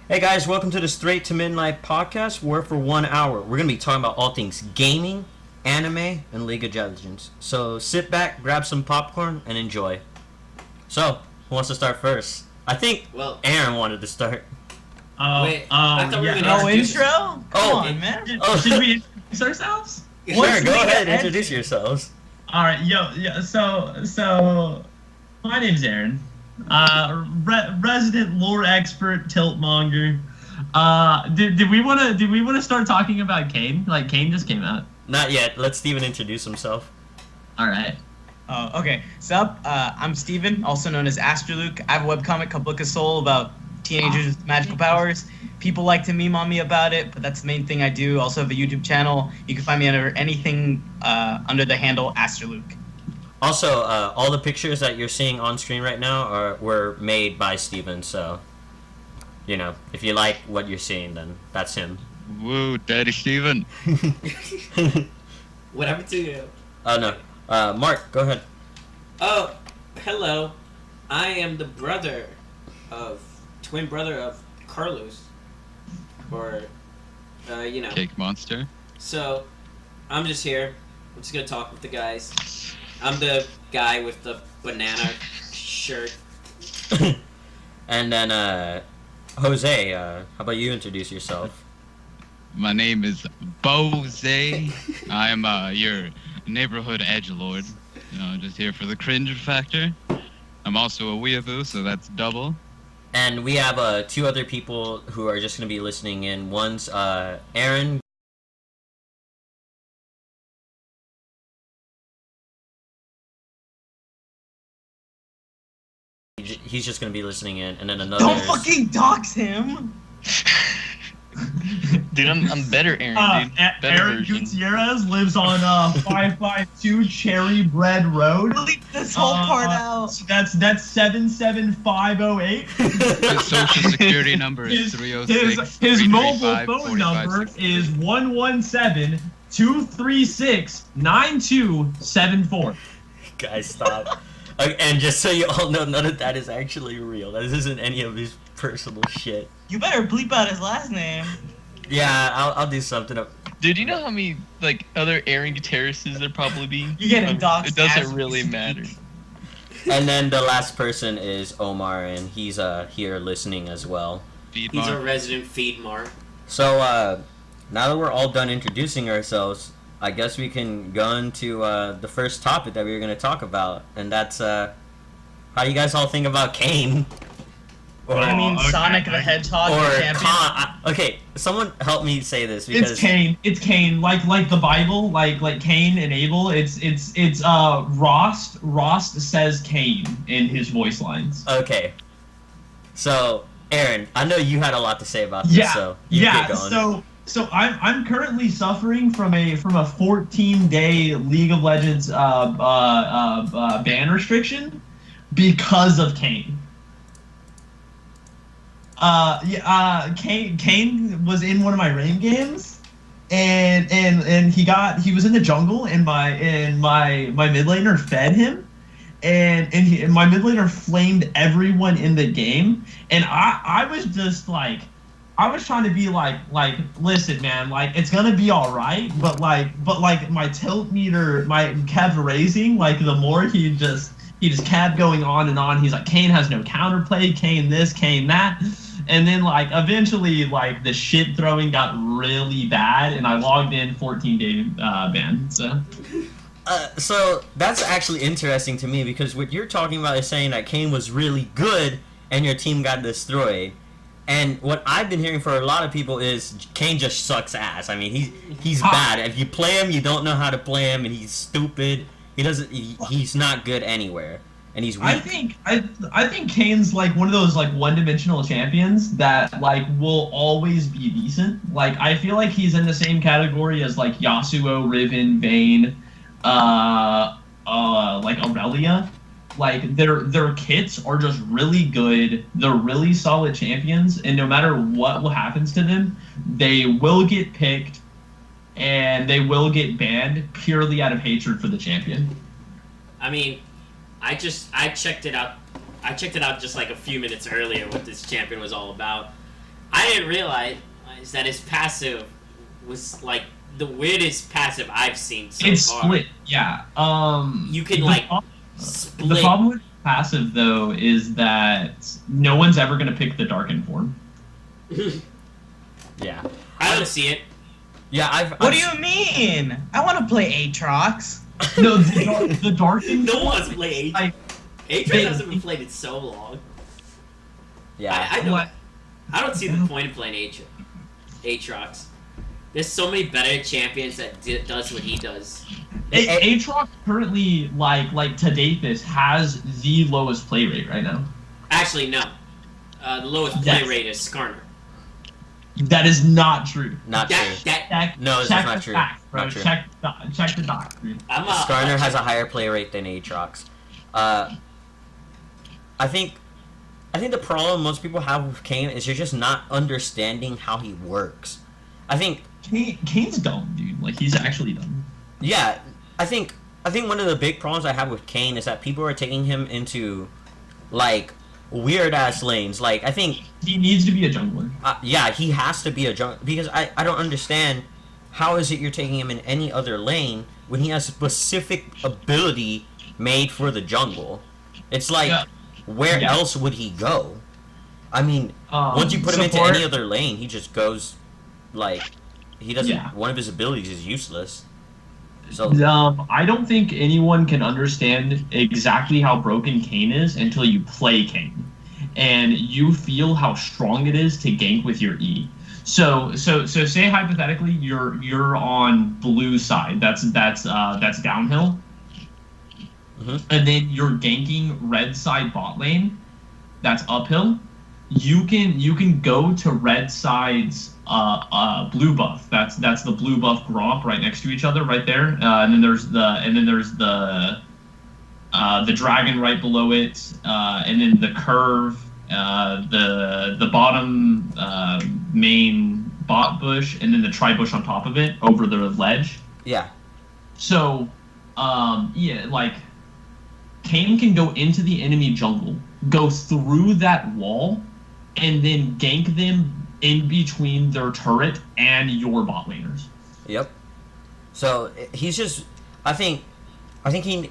Hey guys, welcome to the Straight to Midnight podcast. Where for 1 hour we're gonna be talking about all things gaming, anime, and League of Legends. So sit back, grab some popcorn, and enjoy. So, who wants to start first? I think Well, Aaron wanted to start. wait. I thought we were yeah. gonna No introduce intro? it. Come Oh. on, man. Oh, Should we introduce ourselves? sure, What's go League of ahead, Legends? introduce yourselves. All right, So, my name's Aaron. Resident lore expert, tiltmonger. Did we wanna start talking about Kayn? Like Kayn just came out. Not yet. Let Steven introduce himself. All right. Okay. Sup? I'm Steven, also known as Asterluke. I have a webcomic called Book of Soul about teenagers with magical powers. People like to meme on me about it, but that's the main thing I do. Also have a YouTube channel. You can find me under anything under the handle Asterluke. Also, all the pictures that you're seeing on screen right now were made by Steven, so, if you like what you're seeing, then that's him. Woo, Daddy Steven. What happened to you? Oh, no. Mark, go ahead. Oh, hello. I am the twin brother of Carlos. Or, Cake Monster. So, I'm just here. I'm just gonna talk with the guys. I'm the guy with the banana shirt. And then, Jose, how about you introduce yourself? My name is Bose. I am your neighborhood edgelord. Just here for the cringe factor. I'm also a weeaboo, so that's double. And we have two other people who are just going to be listening in. One's Aaron. He's just going to be listening in. And then another Don't is- fucking dox him! Dude, I'm better, Aaron, dude. Better Aaron version. Gutierrez lives on 552 Cherry Bread Road. Delete this whole part out. That's 77508. His social security number is His 306. his mobile phone number is 117-236-9274. Guys, stop. And just so you all know, none of that is actually real. This isn't any of his personal shit. You better bleep out his last name. Yeah, I'll do something up. Dude, you know how many other Aaron Gutierrez's there probably be? You're getting doxed It doesn't as we really speak. matter. And then the last person is Omar, and he's here listening as well. Feed He's a Mark. resident feed mark. So now that we're all done introducing ourselves, I guess we can go into the first topic that we were going to talk about, and that's how you guys all think about Kayn. I mean, okay. Sonic the Hedgehog, Or the champion. okay, someone help me say this because It's Kayn. It's Kayn. Like the Bible, like Cain and Abel. It's Rost. Rost says Kayn in his voice lines. okay. So Aaron, I know you had a lot to say about this, so you get going. So I'm currently suffering from a 14-day League of Legends ban restriction because of Kayn. Kayn was in one of my rain games, and he was in the jungle, and my mid laner fed him, and my mid laner flamed everyone in the game, and I was just like, I was trying to be like, listen, man, like it's gonna be all right, but my tilt meter kept raising, like the more he just kept going on and on. He's like, Kayn has no counterplay, Kayn this, Kayn that. And then, eventually, the shit throwing got really bad, and I logged in 14-day ban, so. So that's actually interesting to me because what you're talking about is saying that Kayn was really good and your team got destroyed. And what I've been hearing for a lot of people is Kayn just sucks ass. I mean, he's bad. If you play him, you don't know how to play him, and he's stupid. He's not good anywhere. And he's weak. I think Kayn's one of those one-dimensional champions that will always be decent. I feel like he's in the same category as Yasuo, Riven, Vayne, Aurelia. Their kits are just really good. They're really solid champions, and no matter what happens to them, they will get picked and they will get banned purely out of hatred for the champion. I mean, I checked it out. I checked it out just like a few minutes earlier what this champion was all about. I didn't realize that his passive was like the weirdest passive I've seen so It's far. split. Yeah. You can the like prob- split. The problem with passive though is that no one's ever gonna pick the darkened form. Yeah. I don't see it. Yeah, What do you mean? I want to play Aatrox. No, the darkened. No one wants to play Like, Aatrox hasn't been played in so long. Yeah. I know. What? I don't see the point of playing Aatrox. There's so many better champions that does what he does. Aatrox currently, like to date, this has the lowest play rate right now. Actually, no. The lowest play Yes. rate is Skarner. That is not true. Not true. Check, No, this check is not the true. facts, bro. Not true. Check the docs, dude. Skarner has a higher play rate than Aatrox. I think the problem most people have with Kayn is you're just not understanding how he works. I think Kane's dumb, dude. Like, he's actually dumb. yeah, I think one of the big problems I have with Kayn is that people are taking him into like weird ass lanes. Like I think He needs to be a jungler. yeah, he has to be a jungler because I don't understand how is it you're taking him in any other lane when he has specific ability made for the jungle. It's like Yeah. where Yeah. else would he go? I mean, once you put him into support- any other lane, he just goes like he doesn't. Yeah. One of his abilities is useless. So I don't think anyone can understand exactly how broken Kayn is until you play Kayn, and you feel how strong it is to gank with your E. So say hypothetically you're on blue side. That's downhill, Mhm. and then you're ganking red side bot lane. That's uphill. You can go to red side's blue buff. That's the blue buff Gromp right next to each other, right there. And then there's the dragon right below it, and then the curve, the bottom main bot bush, and then the tri bush on top of it over the ledge. yeah, So, yeah, like Kayn can go into the enemy jungle, go through that wall, and then gank them in between their turret and your bot laners. yep. So he's just. I think he.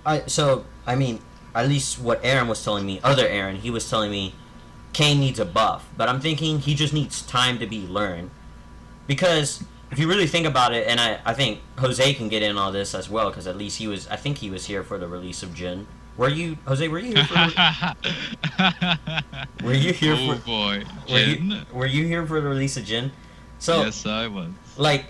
I mean, at least what Aaron was telling me, other Aaron, he was telling me, Kayn needs a buff, but I'm thinking he just needs time to be learned, because if you really think about it, and I think Jose can get in on this as well, because at least I think he was here for the release of Jin. Were you, Jose? Were you here for? Were you here Oh for? boy, Jin. Were you here for the release of Jin? So Yes, I was. like,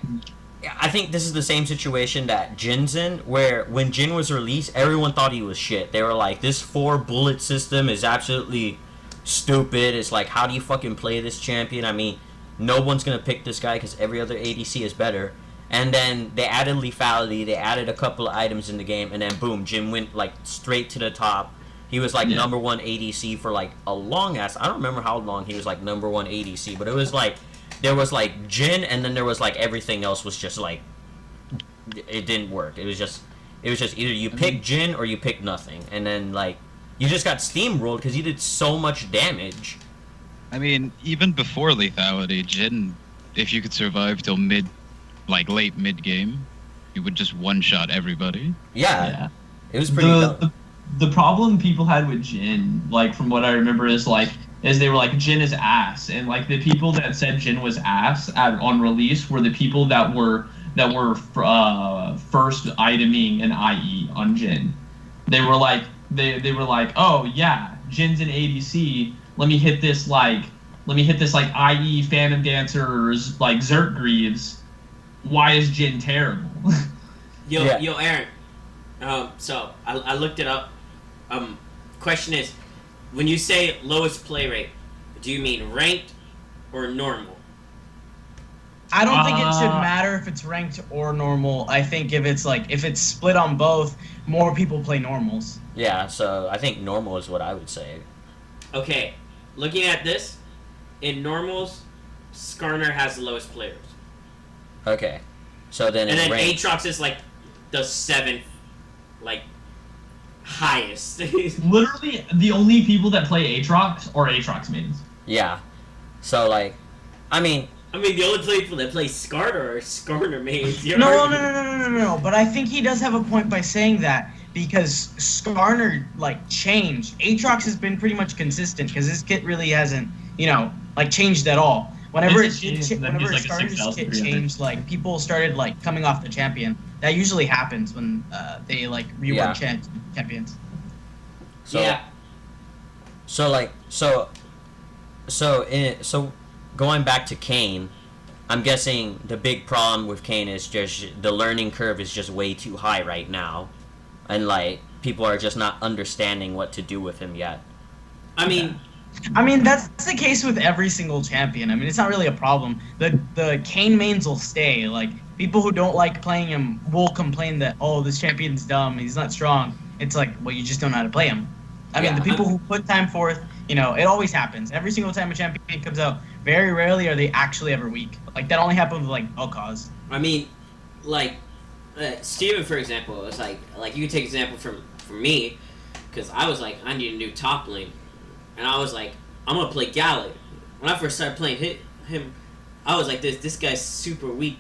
I think this is the same situation that Jin's in, where when Jin was released, everyone thought he was shit. They were like, this 4-bullet system is absolutely stupid. It's like, how do you fucking play this champion? I mean, no one's gonna pick this guy because every other ADC is better. And then they added lethality, they added a couple of items in the game, and then boom, Jin went like straight to the top. He was like Yeah. number 1 ADC for like a long ass. I don't remember how long he was like number 1 ADC, but it was like there was like Jin, and then there was like everything else was just like it didn't work. It was just either you pick Jin or you pick nothing, and then like you just got steamrolled because you did so much damage. I mean, even before lethality, Jin, if you could survive till late mid game, you would just one-shot everybody. Yeah, it was pretty dumb. The problem people had with Jin, like from what I remember, is they were like, Jin is ass, and like the people that said Jin was ass on release were the people that were first iteming an IE on Jin. They were like oh yeah, Jin's an ADC. Let me hit this IE Phantom Dancers like Zerk Greaves. Why is Jin terrible? Yo, Yeah. yo, Aaron. So I looked it up. Question is, when you say lowest play rate, do you mean ranked or normal? I don't think it should matter if it's ranked or normal. I think if it's split on both, more people play normals. Yeah, so I think normal is what I would say. Okay, looking at this, in normals, Skarner has the lowest players, Okay, so then and in then rank, Aatrox is like the 7th, like highest. Literally, the only people that play Aatrox are Aatrox mains. yeah. So like, I mean, the only people that play Skarner are Skarner mains. No. But I think he does have a point by saying that because Skarner like changed. Aatrox has been pretty much consistent because his kit really hasn't, like changed at all. Whenever It's a shame that he's, like, a Skarner's 6,000 kit 300. changed, like people started like coming off the champion. That usually happens when they like rework champions. so Yeah. so like so going back to Kayn, I'm guessing the big problem with Kayn is just the learning curve is just way too high right now, and like people are just not understanding what to do with him yet. I mean, That's the case with every single champion. I mean, it's not really a problem. The Kayn mains will stay. Like, people who don't like playing him will complain that, oh, this champion's dumb, he's not strong. It's like, well, you just don't know how to play him. I mean, Yeah, the people who put time forth, it always happens. Every single time a champion comes out, very rarely are they actually ever weak. Like, that only happens with, like, Cause. I mean, like, Steven, for example, was like you can take example from me, because I was like, I need a new top lane. And I was like, I'm gonna play Galley. When I first started playing him, I was like, this guy's super weak.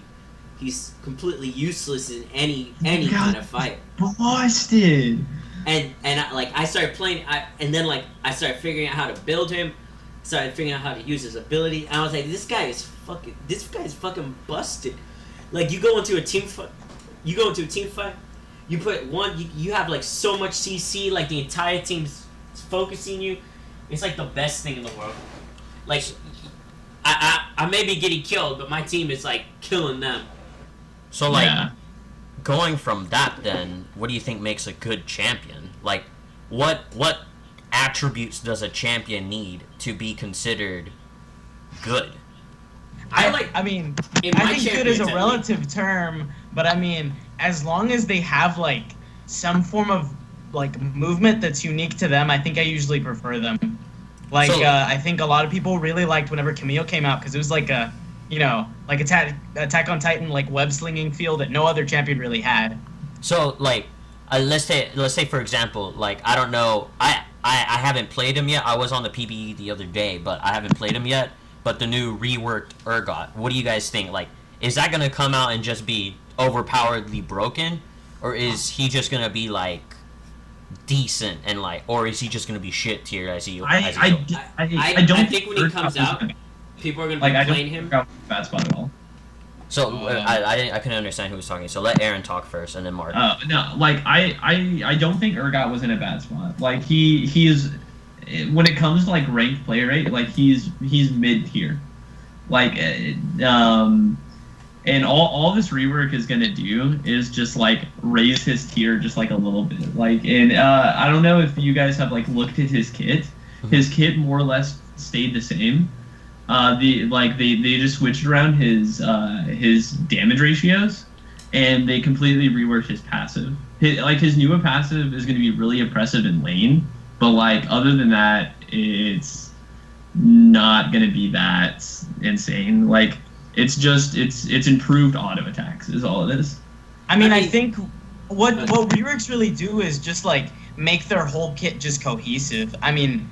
He's completely useless in any kind of fight. Busted. And I started playing, and then I started figuring out how to build him, started figuring out how to use his ability, and I was like, this guy is fucking busted. Like, you go into a team fight, you put you have like so much CC, like the entire team's focusing you. It's like the best thing in the world. Like, I may be getting killed, but my team is like killing them. So like, Yeah. going from that, then what do you think makes a good champion? Like, what attributes does a champion need to be considered good? I think in my good is champions, a at relative term, but I mean, as long as they have like some form of like movement that's unique to them, I think I usually prefer them. Like, So- I think a lot of people really liked whenever Camille came out because it was like a, like Attack on Titan like web slinging feel that no other champion really had. So like, let's say for example, like, I don't know, I haven't played him yet. I was on the PBE the other day, but I haven't played him yet. But the new reworked Urgot, what do you guys think? Like, is that gonna come out and just be overpoweredly broken, or is he just gonna be like decent and like, or is he just gonna be shit tier as he? I don't think when he comes out, people are gonna be like, I playing don't him. think I'm bad spot at all. So I couldn't understand who was talking. So let Aaron talk first, and then Mark. No, like I don't think Urgot was in a bad spot. Like he is, when it comes to like ranked play rate, like he's mid tier. Like and all this rework is gonna do is just like raise his tier just like a little bit. Like, and I don't know if you guys have like looked at his kit. His kit more or less stayed the same. They just switched around his damage ratios, and they completely reworked his passive. His newer passive is going to be really impressive in lane, but like other than that, it's not going to be that insane. Like, it's improved auto attacks is all it is. I mean, I I mean- think what reworks really do is just like make their whole kit just cohesive. I mean,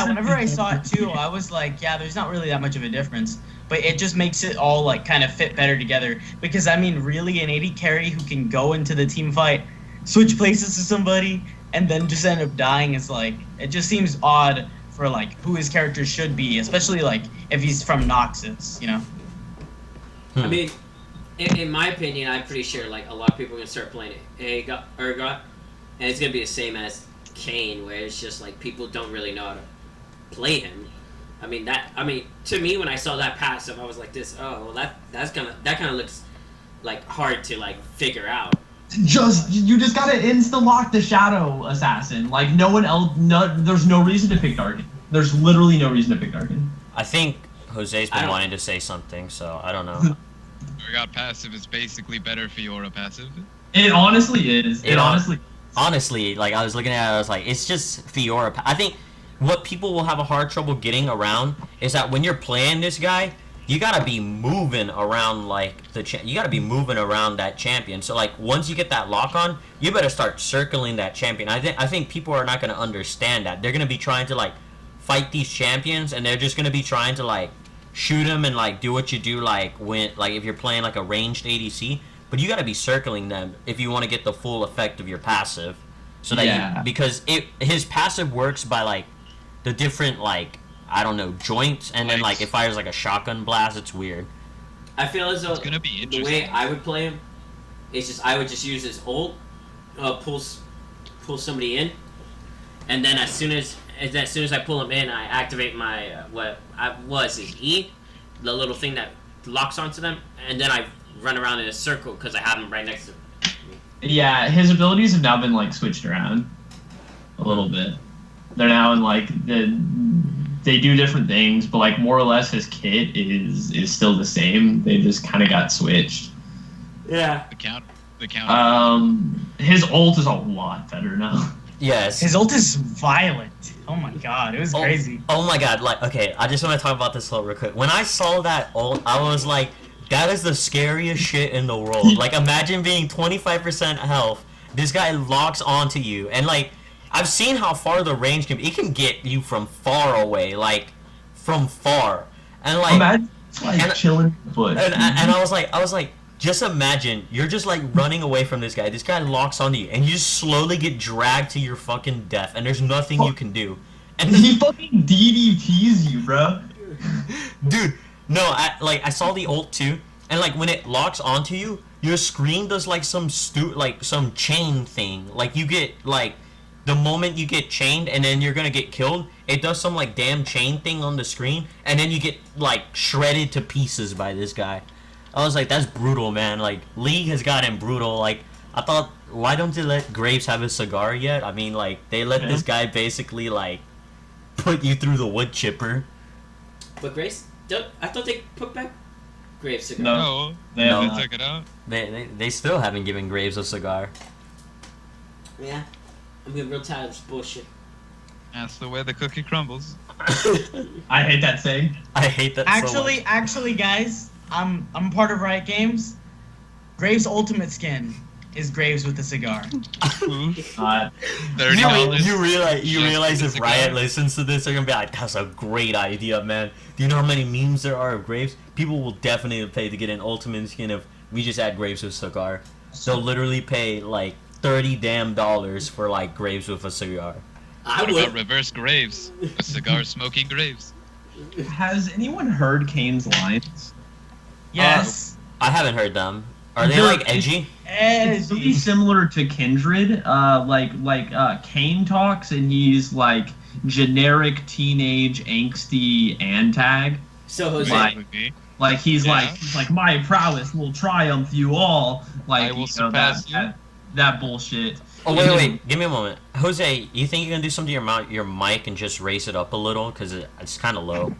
whenever I saw it too, I was like, yeah, there's not really that much of a difference, but it just makes it all like kind of fit better together. Because I mean, really, an AD carry who can go into the team fight, switch places to somebody, and then just end up dying is like, it just seems odd for like who his character should be, especially like if he's from Noxus, I mean, in my opinion, I'm pretty sure like a lot of people are gonna start playing Urgot, and it's gonna be the same as Kayn, where it's just like people don't really know how to play him. I mean, to me, when I saw that passive, I was like, that kind of looks like hard to like figure out. You just gotta insta lock the Shadow Assassin. Like, no one else. There's no reason to pick Darkin. There's literally no reason to pick Darkin. I think Jose's I been don't- wanting to say something, so I don't know. Urgot passive is basically better Fiora passive. It honestly is. It Honestly, like, I was looking at it, I was like, it's just Fiora. I think what people will have a hard trouble getting around is that when you're playing this guy, you gotta be moving around like you gotta be moving around that champion. So like once you get that lock on, you better start circling that champion. I think people are not gonna understand that. They're gonna be trying to like fight these champions, and they're just gonna be trying to like shoot them and like do what you do like when like if you're playing like a ranged ADC. But you gotta be circling them if you want to get the full effect of your passive. So that because his passive works by like the different like I don't know joints, and then like it fires like a shotgun blast. It's weird. I feel as though It's gonna be the way I would play him is just I would just use his ult, pull somebody in, and then as soon as I pull him in, I activate my what was his E, the little thing that locks onto them, and then I run around in a circle because I have him right next to me. Yeah, his abilities have now been like switched around a little bit. They're now in like they do different things, but like more or less his kit is still the same. They just kind of got switched. Yeah. The counter. His ult is a lot better now. Yes. His ult is violent. Oh my god, it was crazy. Oh my god, like, okay, I just want to talk about this ult real quick. When I saw that ult, I was like, that is the scariest shit in the world. Like, imagine being 25% health, this guy locks onto you, and like, I've seen how far the range can be. It can get you from far away, like, from far. And like, imagine like chilling foot. And I was like, just imagine you're just like running away from this guy. This guy locks onto you, and you just slowly get dragged to your fucking death, and there's nothing you can do. And he fucking DDTs you, bro. Dude, no, I saw the ult too, and like when it locks onto you, your screen does like some some chain thing. Like you get like the moment you get chained, and then you're gonna get killed. It does some like damn chain thing on the screen, and then you get like shredded to pieces by this guy. I was like, that's brutal, man. Like, League has gotten brutal. Like, I thought, why don't they let Graves have his cigar yet? I mean, like, they let this guy basically, like, put you through the wood chipper. But Graves, I thought they put back Graves cigar. No, they took it out. They still haven't given Graves a cigar. Yeah, I'm getting real tired of this bullshit. That's the way the cookie crumbles. I hate that saying. I hate that so much. Actually, guys, I'm part of Riot Games. Graves' ultimate skin is Graves with a cigar. $30. You realize if Riot listens to this, they're gonna be like, that's a great idea, man. Do you know how many memes there are of Graves? People will definitely pay to get an ultimate skin if we just add Graves with a cigar. They'll literally pay like $30 damn for like Graves with a cigar. What about reverse Graves? A cigar smoking Graves. Has anyone heard Kayn's lines? Yes. I haven't heard them. Are they like edgy? It's really similar to Kindred. Kayn talks, and he's like generic teenage angsty antag. So Jose, like he's like my prowess will triumph you all. Like I will surpass you. That bullshit. Oh wait, give me a moment, Jose. You think you're gonna do something to your mic and just raise it up a little because it's kind of low?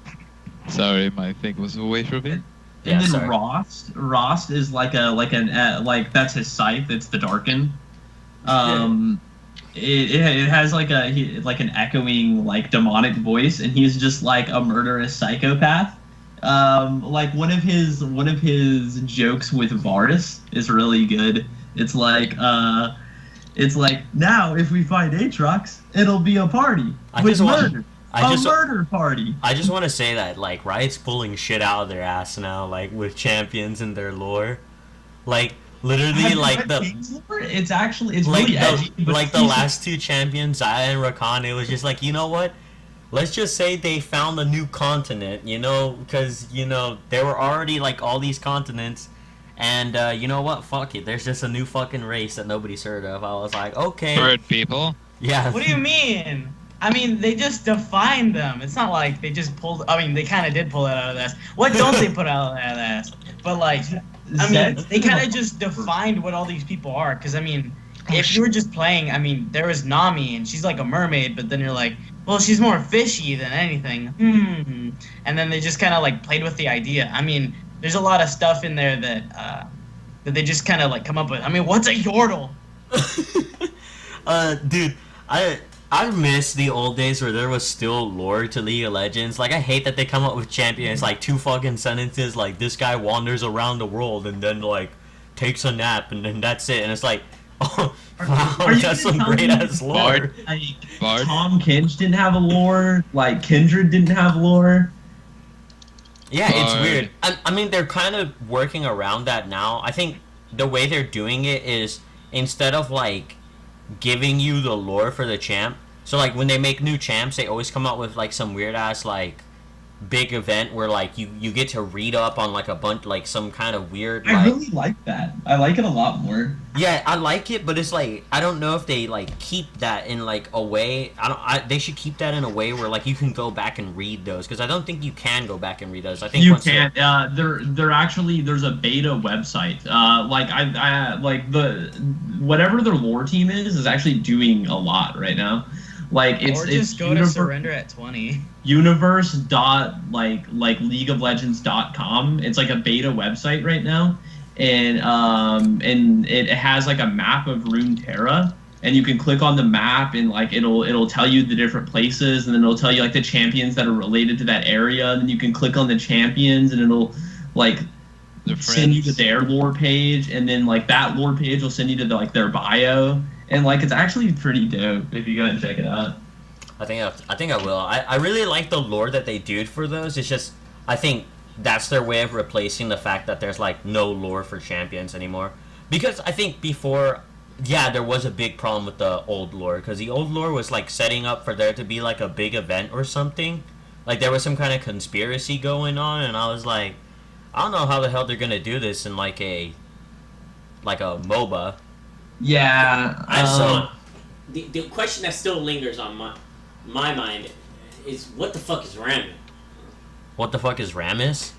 Sorry, my thing was away from it. And then Rost is like that's his scythe. It's the Darken. It has like an echoing like demonic voice, and he's just like a murderous psychopath. Like one of his jokes with Varus is really good. It's like now if we find Aatrox, it'll be a party murder party. I just want to say that like Riot's pulling shit out of their ass now, like with champions in their lore, like literally like it's like really edgy. Like the last two champions, Zaya and Rakan, it was just like, you know what? Let's just say they found a new continent, you know, because you know there were already like all these continents. And you know what? Fuck it. There's just a new fucking race that nobody's heard of. I was like, okay. Bird people. Yeah. What do you mean? I mean, they just defined them. It's not like they just pulled. I mean, they kind of did pull it out of the ass. What don't they put out of the ass? But like, I mean, they kind of just defined what all these people are. Because I mean, if you were just playing, I mean, there was Nami, and she's like a mermaid. But then you're like, well, she's more fishy than anything. And then they just kind of like played with the idea. I mean. There's a lot of stuff in there that they just kind of like come up with. I mean, what's a Yordle? Dude, I miss the old days where there was still lore to League of Legends. Like, I hate that they come up with champions like 2 fucking sentences, like this guy wanders around the world and then like takes a nap and then that's it. And it's like, Oh, Are- wow, are you that's gonna some tell great me ass lore. Bard? Like Bard? Tom Kinch didn't have a lore. Like Kindred didn't have lore. Yeah, it's Bard. weird. I mean, they're kind of working around that now. I think the way they're doing it is instead of like giving you the lore for the champ. So like when they make new champs, they always come out with like some weird ass like big event where like you get to read up on like a bunch like some kind of weird I like really like that. I like it a lot more. yeah, I like it, but it's like I don't know if they like keep that in like a way. They should keep that in a way where like you can go back and read those because I don't think you can go back and read those. I think You once can't. They're actually there's a beta website. Like I like the whatever their lore team is actually doing a lot right now. Like it's Or just go to univer- surrender at 20. universe dot like League of Legends.com. It's like a beta website right now, and it has like a map of Runeterra, and you can click on the map and like it'll tell you the different places, and then it'll tell you like the champions that are related to that area, and then you can click on the champions, and it'll like They're send you to friends. their lore page, and then like that lore page will send you to like their bio, and like it's actually pretty dope if you go and check it out. I think I will. I really like the lore that they do for those. It's just I think that's their way of replacing the fact that there's like no lore for champions anymore. Because I think before, yeah, there was a big problem with the old lore because the old lore was like setting up for there to be like a big event or something. Like there was some kind of conspiracy going on, and I was like, I don't know how the hell they're gonna do this in like a MOBA. Yeah. So The question that still lingers on my mind is what the fuck is ramen? what the fuck is Ramus?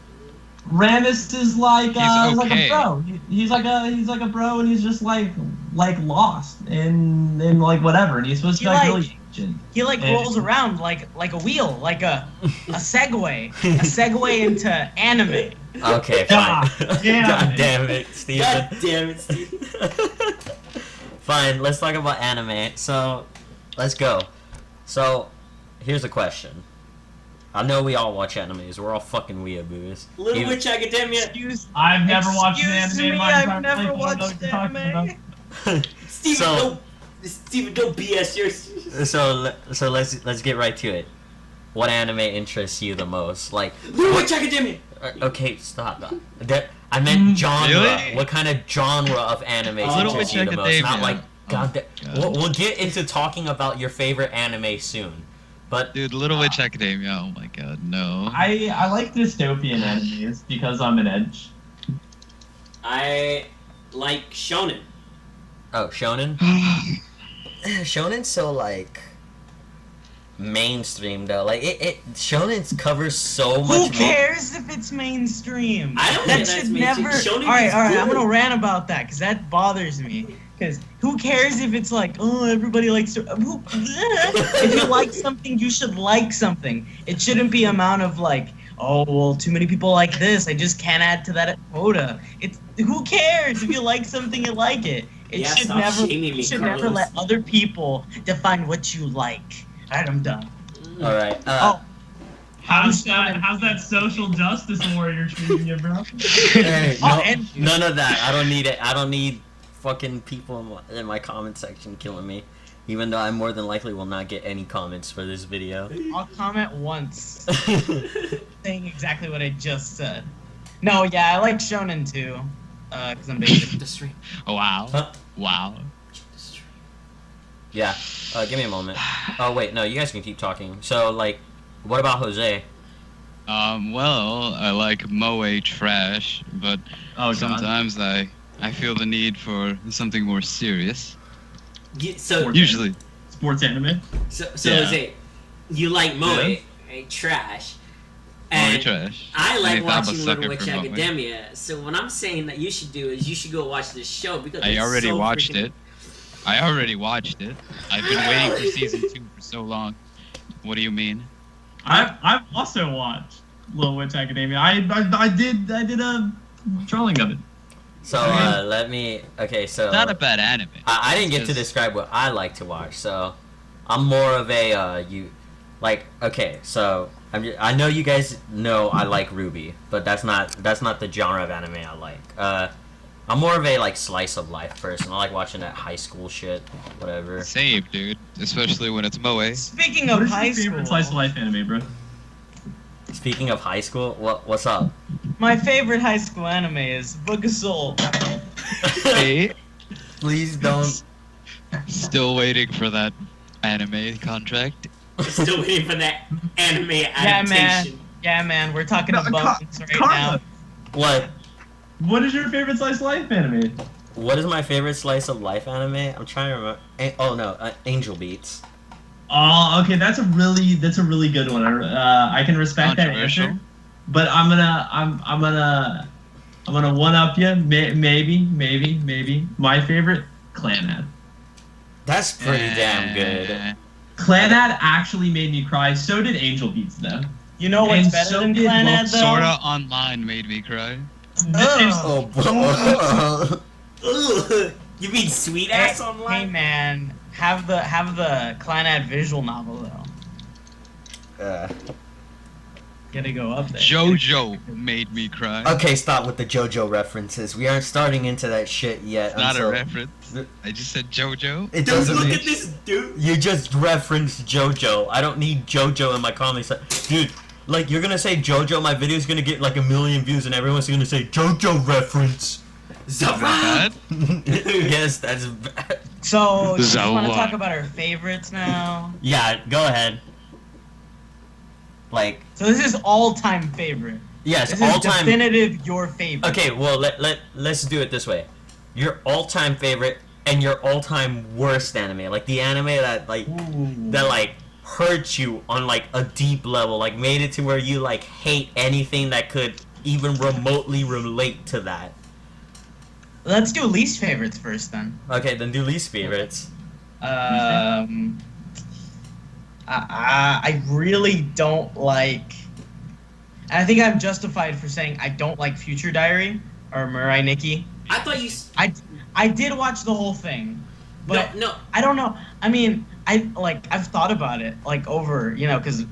Ramus is like He's like okay. a bro. He's like a bro, and he's just like lost and like whatever, and he's supposed to be He, like like- really ancient. He like And- rolls around like a wheel, like a segue into anime. Okay, fine. God damn God it. damn it, Steven. God damn it, Steve. Fine, let's talk about anime. So, let's go. So, here's a question. I know we all watch animes. We're all fucking weeaboos. Little Even- Witch Academia. I've never watched an Excuse anime in me, my entire I've never life. I don't know watched what you're talking anime. about. Steven, don't BS yours. So let's get right to it. What anime interests you the most? Like, Little Witch Academia. okay, stop. I meant genre. Really? What kind of genre of anime Little interests Witch you the most? Not Academia. like Oh God. my God. We'll get into talking about your favorite anime soon, but Dude, Little Witch Academia. Oh my god, no. I like dystopian animes because I'm an edge. I like shonen. oh, shonen. Shonen's so like mainstream though. Like it Shonen covers so much. Who cares if it's mainstream? I don't that think that's should mainstream. never. Shonen All right, is I'm good. gonna rant about that because that bothers me. Because who cares if it's like, oh, everybody likes to. If you like something, you should like something. It shouldn't be amount of like, oh, well, too many people like this. I just can't add to that quota. It's who cares if you like something, you like it. It Yeah, should stop never. shaming me, You should Carlos. never let other people define what you like. Alright, I'm done. All right. Oh. How's that social justice warrior treating you, bro? Hey, I'll no, end you. none of that. I don't need it. I don't need fucking people in my comment section killing me. Even though I more than likely will not get any comments for this video. I'll comment once, saying exactly what I just said. No, yeah, I like shonen too, because I'm basic. The stream. Oh, wow. Huh? Wow. The stream. Yeah. Give me a moment. Oh wait, no, you guys can keep talking. So like, what about Jose? Well, I like moe trash, but Oh, sometimes I feel the need for something more serious. So Usually. Sports anime. So Yeah. Jose, you like Moe, Yeah. right? Trash. Moe And trash. I like Anything, I'm a watching sucker Little Witch for moe. Academia. So what I'm saying that you should do is you should go watch this show because I it's already so watched freaking- it. I already watched it. I've been waiting for season 2 for so long. What do you mean? I've also watched Little Witch Academia. I did a drawing of it. So let me. Okay, so It's not a bad anime. I didn't get to Just- describe what I like to watch. So I'm more of a okay. So I know you guys know I like Ruby, but that's not the genre of anime I like. I'm more of a like slice of life person. I like watching that high school shit, whatever. Same, dude. Especially when it's Moe. Speaking What of is high your favorite school, slice of life anime, bro? Speaking of high school, what's up? my favorite high school anime is Book of Soul. Hey, Please don't. still waiting for that anime contract. Still waiting for that anime Yeah, man. adaptation. Yeah, man. We're talking No, about bones right Carla, now. What? what is your favorite slice of life anime? What is my favorite slice of life anime? I'm trying to remember. Oh no, Angel Beats. Oh, okay, that's a really good one. I can respect that Controversial. answer, but I'm gonna one up you. Maybe my favorite Clanad. That's pretty damn good. Clanad actually made me cry. So did Angel Beats though. You know what's And better so than did Clanad, though? Sorta Online made me cry. Oh, boy. Ugh, you mean sweet ass Hey online? man, have the Clanad visual novel though. Gotta go up there. JoJo made me cry. Okay, stop with the JoJo references. We aren't starting into that shit yet. It's not until- a reference. I just said JoJo. It Dude, doesn't. look at this dude. You just referenced JoJo. I don't need JoJo in my comments. Dude, like, you're gonna say JoJo, my video's gonna get like 1 million views, and everyone's gonna say JoJo reference. Is that bad? Yes, that's bad. So, do you want to Zawa. talk about our favorites now? Yeah, go ahead. Like, So this is all-time favorite. yes, This all is time. definitive your favorite. Okay, well, let's do it this way. Your all-time favorite and your all-time worst anime, like the anime that hurt you on like a deep level, like made it to where you like hate anything that could even remotely relate to that. Let's do least favorites first, then. Okay, then do least favorites. I really don't like. And I think I'm justified for saying I don't like Future Diary or Mirai Nikki. I thought you. I did watch the whole thing, but No. I don't know. I mean, I've thought about it like over, because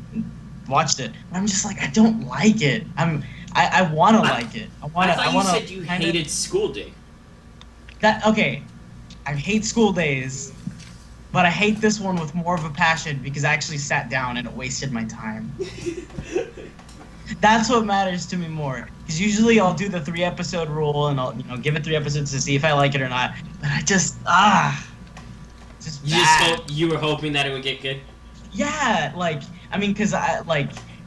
watched it. But I'm just like I don't like it. I want to like it. I want to. I thought you said you hated School Day. That okay. I hate School Days, but I hate this one with more of a passion because I actually sat down and it wasted my time. That's what matters to me more. Because usually I'll do the 3-episode rule and I'll give it 3 episodes to see if I like it or not. But I just just bad. You were hoping that it would get good. Yeah, because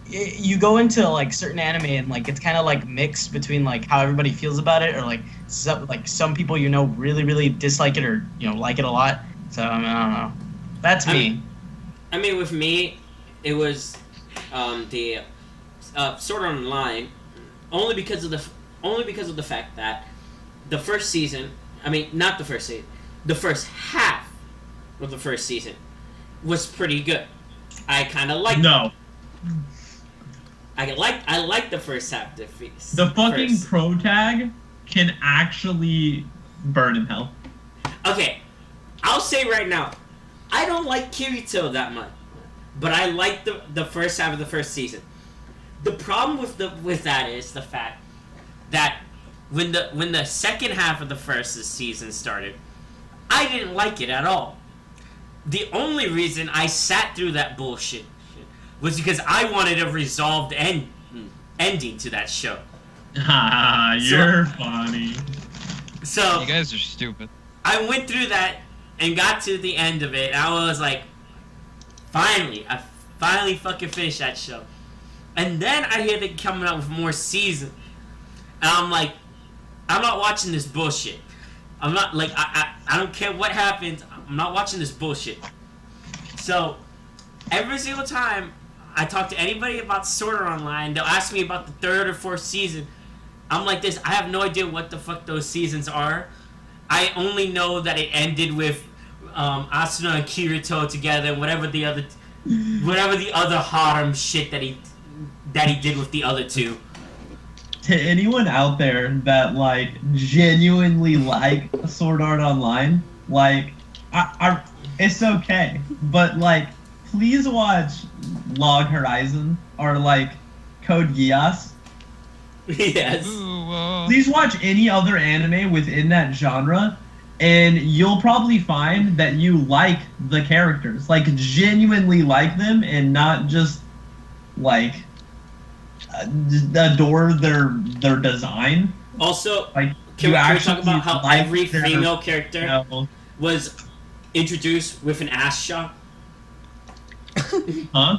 you go into like certain anime and like it's kind of like mixed between like how everybody feels about it or like some people really really dislike it or like it a lot. So I don't know. That's me. I mean, with me, it was the Sword Art Online, only because of the fact that the first season. I mean, not the first season. The first half of the first season was pretty good. I kind of liked. No. I like the first half. The fucking pro tag can actually burn in hell. Okay, I'll say right now, I don't like Kirito that much, but I like the first half of the first season. The problem with that is the fact that when the second half of the first season started, I didn't like it at all. The only reason I sat through that bullshit was because I wanted a resolved ending to that show. Ah, you're funny. So You guys are stupid. I went through that and got to the end of it, and I was like, I finally fucking finished that show. And then I hear they coming out with more seasons, and I'm like, I'm not watching this bullshit. I'm not, like, I don't care what happens, I'm not watching this bullshit. So, every single time I talk to anybody about Sword Art Online, they'll ask me about the 3rd or 4th season. I'm like this, I have no idea what the fuck those seasons are. I only know that it ended with Asuna and Kirito together, whatever the other harem shit that he did with the other two. To anyone out there that like genuinely like Sword Art Online, like it's okay, but like please watch Log Horizon or like Code Geass. Yes. Ooh, whoa. please watch any other anime within that genre, and you'll probably find that you like the characters, like genuinely like them, and not just like adore their design. Also, Like can you we actually talk about how like every their- female character you know, was introduced with an ass shot? huh?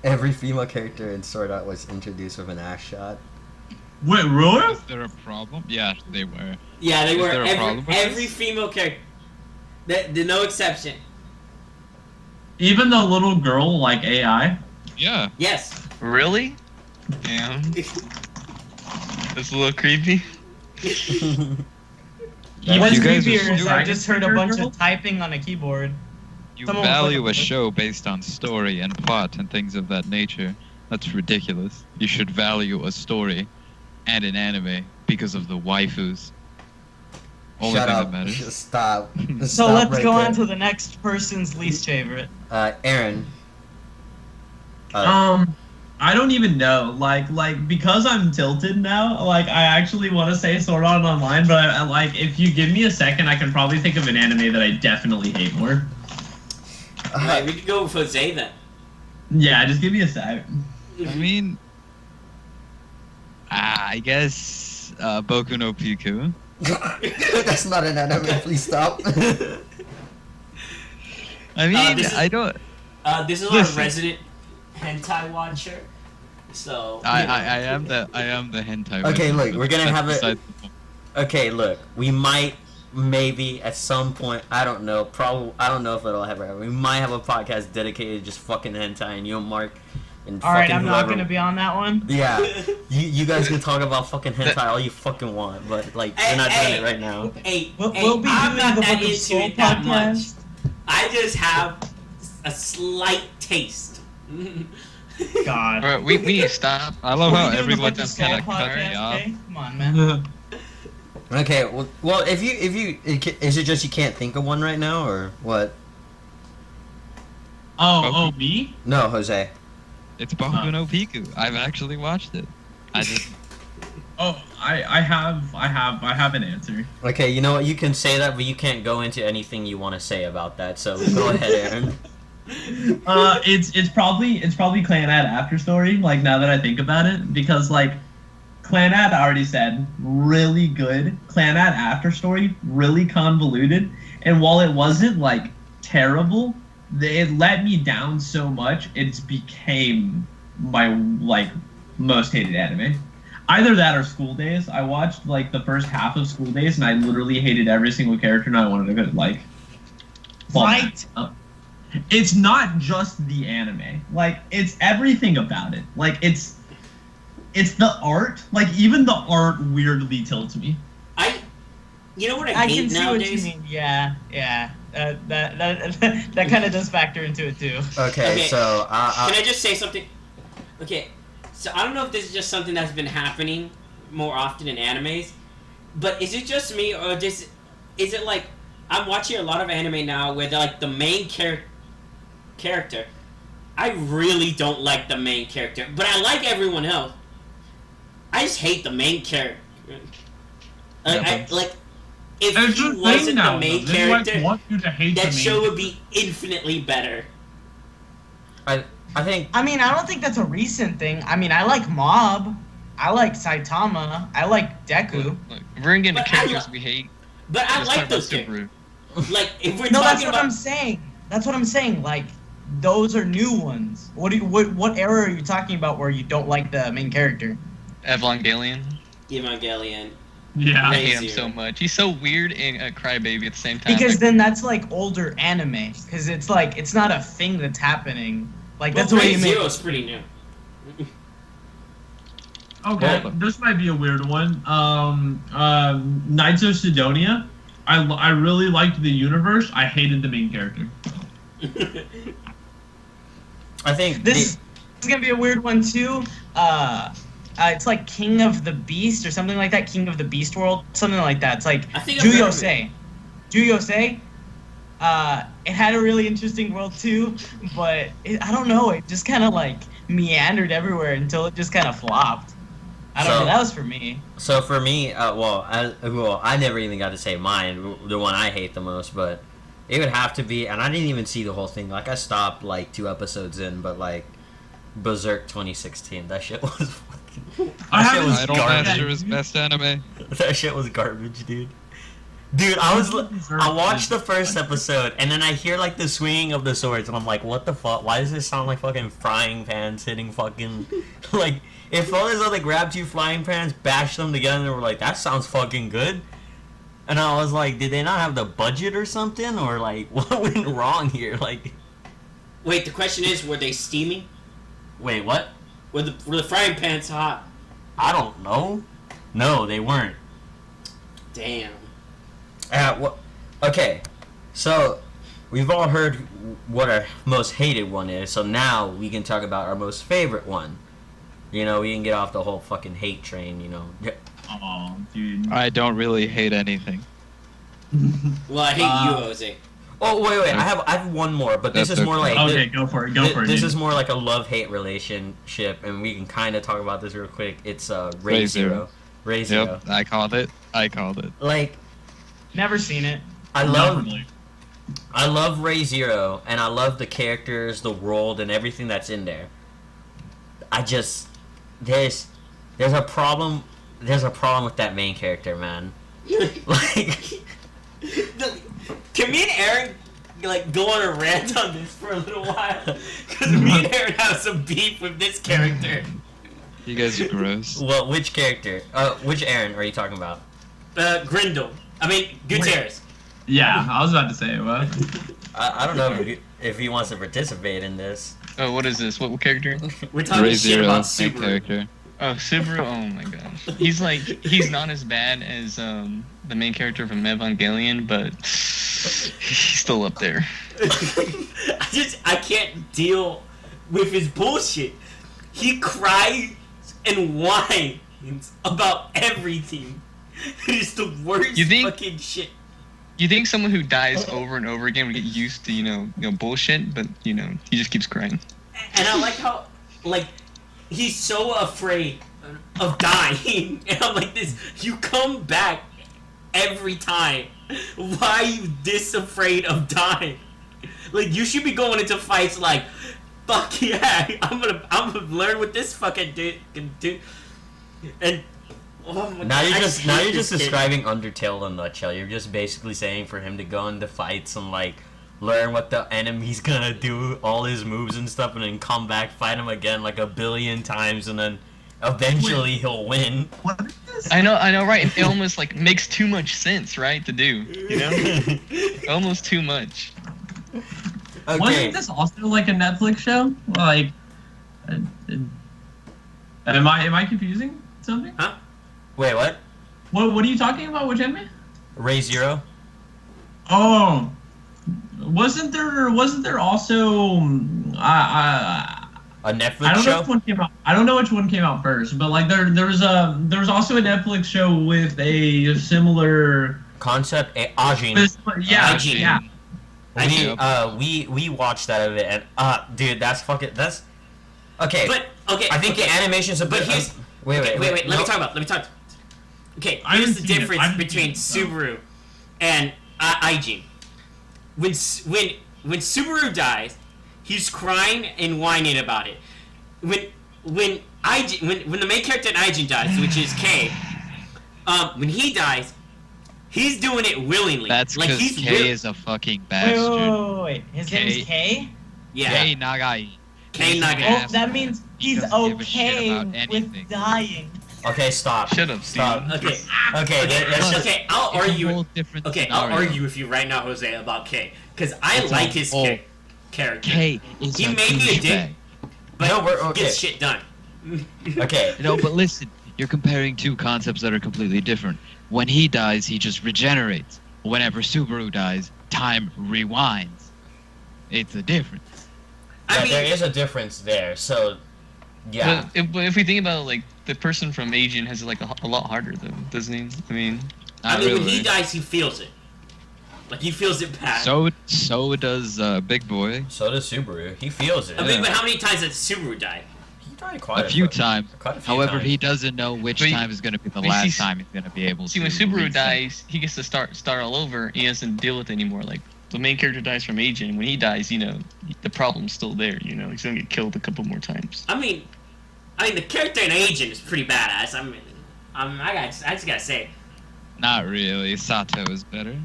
Every female character in Sword Art was introduced with an ass shot. Wait, really? Is there a problem? Yeah, they were. Yeah, they Is were there a problem with every this? female character. No exception. Even the little girl like AI. Yeah. Yes. Really? Damn. That's a little creepy. What's you guys creepier are is I stupid. just heard a bunch of typing on a keyboard. You Someone was value like- a show based on story and plot and things of that nature. That's ridiculous. You should value a story and an anime because of the waifus. Only Shut thing up. that matters. Just stop. So Stop let's right go there. on to the next person's least favorite. Aaron. I don't even know. Like because I'm tilted now. Like I actually want to say Sword Art Online, but I like if you give me a second, I can probably think of an anime that I definitely hate more. Alright, we could go with Jose then. Yeah, just give me a sec. I mean, I guess Boku no Piku. That's not an anime. Please stop. I mean, this is- I don't. This is Listen. our resident hentai watcher. So I am the hentai. Okay, wizard, look, but we're gonna that's have it- besides the point. Okay, look, we might, maybe at some point, I don't know, probably, I don't know if it'll ever happen. We might have a podcast dedicated to just fucking hentai, and you'll Mark and All right, fucking I'm not whoever- gonna be on that one. Yeah, you guys can talk about fucking hentai all you fucking want, but like we're not doing it right now. Hey, We'll hey, be I'm doing not the that Book of into Soul it that much. podcast. I just have a slight taste. God. Alright, we need to stop. I love We'll how be doing the everyone Book of just Soul kind of cut me podcast, off. okay? Come on, man. Okay, well, if you, is it just you can't think of one right now, or what? Oh, me? No, Jose. It's Boku no Piku. I've actually watched it. I just Oh, I have an answer. Okay, you know what? You can say that, but you can't go into anything you want to say about that. So go ahead, Aaron. It's probably Clan Ad After Story. Like now that I think about it, because like Clan Ad I already said really good. Clan Ad After Story really convoluted, and while it wasn't like terrible, it let me down so much. It's became my like most hated anime. Either that or School Days. I watched like the first half of School Days, and I literally hated every single character, and I wanted to like. Right. It's not just the anime. Like it's everything about it. Like it's the art. Like even the art weirdly tilts me. You know what I I hate can see nowadays? what you mean. Yeah. That kind of does factor into it too. Okay, Okay, so Can I just say something? Okay, so I don't know if this is just something that's been happening more often in animes, but is it just me or is it like I'm watching a lot of anime now where they're like the main character. I really don't like the main character, but I like everyone else. I just hate the main character. Like if It's he the thing wasn't now, the main though. They, character, like, want you to hate that the main show would be infinitely better. I think I mean, I don't think that's a recent thing. I mean, I like Mob. I like Saitama. I like Deku. Look, if we're gonna get into But I characters lo- we hate. But I Let's like talk about those characters. Subaru. Like if we're No, that's talking what about I'm saying. That's what I'm saying. Like, those are new ones. What era are you talking about where you don't like the main character? Evangelion. Evangelion. Yeah. I hate him Zero. so much. He's so weird and a crybaby at the same time. Because Like, then that's like older anime. Because it's like it's not a thing that's happening. Like that's Well, what you Grade make. Zero is pretty new. Okay, Well, this might be a weird one. Knights of Sidonia. I really liked the universe. I hated the main character. I think This is gonna be a weird one too. It's like King of the Beast or something like that. King of the Beast World, something like that. It's like I think I've heard of Juyosei. Juyosei. It had a really interesting world too, but I don't know. It just kind of like meandered everywhere until it just kind of flopped. I don't know. That was for me. So for me, I never even got to say mine, the one I hate the most, but it would have to be, and I didn't even see the whole thing. Like I stopped like 2 episodes in, but like Berserk 2016, that shit was fucking. Idolmaster is best anime. That shit was garbage, dude. Dude, I watched the first episode, and then I hear like the swinging of the swords, and I'm like, what the fuck? Why does this sound like fucking frying pans hitting fucking like? If all these other grab 2 frying pans, bash them together, and were like, that sounds fucking good. And I was like, did they not have the budget or something, or like what went wrong here? Like, Wait, the question is, were they steaming? wait, what? Were the frying pans hot? I don't know. No, they weren't. Damn. Okay, so we've all heard what our most hated one is, so now we can talk about our most favorite one. You know, we can get off the whole fucking hate train, you know. Oh, dude. I don't really hate anything. Well, I hate you, Jose. Oh, wait, I have one more, but this That's is more okay. like... Okay, go for it. Go for it. This dude. is more like a love-hate relationship, and we can kind of talk about this real quick. It's Ray Zero. Ray Zero. Yep, I called it. Like, Never seen it. I Definitely. love Ray Zero, and I love the characters, the world, and everything that's in there. I just there's a problem with that main character, man. Like, Can me and Aaron like go on a rant on this for a little while? Because me and Aaron have some beef with this character. You guys are gross. well, which character? Which Aaron are you talking about? Grindel. I mean, Gutierrez. Yeah, I was about to say what. I don't know if he wants to participate in this. Oh, what is this? What character? We're talking Ray shit Zero, about main Subaru. character. Oh, Subaru. Oh my gosh. He's not as bad as the main character from Evangelion, but he's still up there. I can't deal with his bullshit. He cries and whines about everything. It is the worst You think- fucking shit. You think someone who dies over and over again would get used to, you know, bullshit, but, you know, he just keeps crying. And I like how, like, he's so afraid of dying. And I'm like, you come back every time. Why are you this afraid of dying? Like, you should be going into fights like, fuck yeah, I'm gonna learn what this fucking dude can do. And oh my Now God, you're I just hate this kid. describing Undertale in a nutshell. You're just basically saying for him to go into fights and like learn what the enemy's gonna do, all his moves and stuff, and then come back, fight him again like 1 billion times, and then eventually he'll win. What is this? I know, right? It almost, like, makes too much sense, right, to do, you know? Almost too much. Okay. Wasn't this also like a Netflix show? Like, am I confusing something? Wait, what? What are you talking about? Which anime? Ray Zero? Oh, wasn't there also A Netflix I don't know show? which one came out. I don't know which one came out first, but like there was also a Netflix show with a similar Concept? Ajin. yeah, Ajin. yeah. We watched that of it, and dude, that's okay. But okay, I think okay. the animation's a But bit. here's Wait. Let me talk about. Okay, I here's haven't the seen it. I difference haven't between seen it, Subaru and Aijin. When Subaru dies, he's crying and whining about it. When the main character in Aijin dies, which is Kay, when he dies, he's doing it willingly. That's like because he's Kay is a fucking bastard. Wait. His K. name's K? yeah. Kay Nagai. Kay He's Nagai. an Oh, asshole. that means he's Doesn't give a shit okay about anything. with dying. Okay, stop. Shut up, Stop. Steven. Okay. That's just. Okay, I'll It's a argue. whole different Okay, I'll scenario. argue with you right now, Jose, about Kay, because I It's like a his whole- character. Kay is He a may be a dick, douchebag. but No, we're- he okay. gets shit done. Okay. No, but listen, you're comparing two concepts that are completely different. When he dies, he just regenerates. Whenever Subaru dies, time rewinds. It's a difference. Yeah, I mean, there is a difference there. So, yeah. But if we think about it, like, the person from Agent has it, like, a lot harder, though, doesn't he? I mean, Not when really. he dies, he feels it. Like, he feels it bad. So does Big Boy. So does Subaru. He feels it. I mean, but how many times has Subaru died? Died quite A few times. Quite a few However, times. he doesn't know which But time is going to be the but you last see- time he's going to be able to. See, when Subaru reset. dies, he gets to start all over. He doesn't deal with it anymore. Like the main character dies from aging. When he dies, the problem's still there. He's gonna get killed a couple more times. I mean, the character in Agent is pretty badass. I just gotta say. Not really. Sato is better.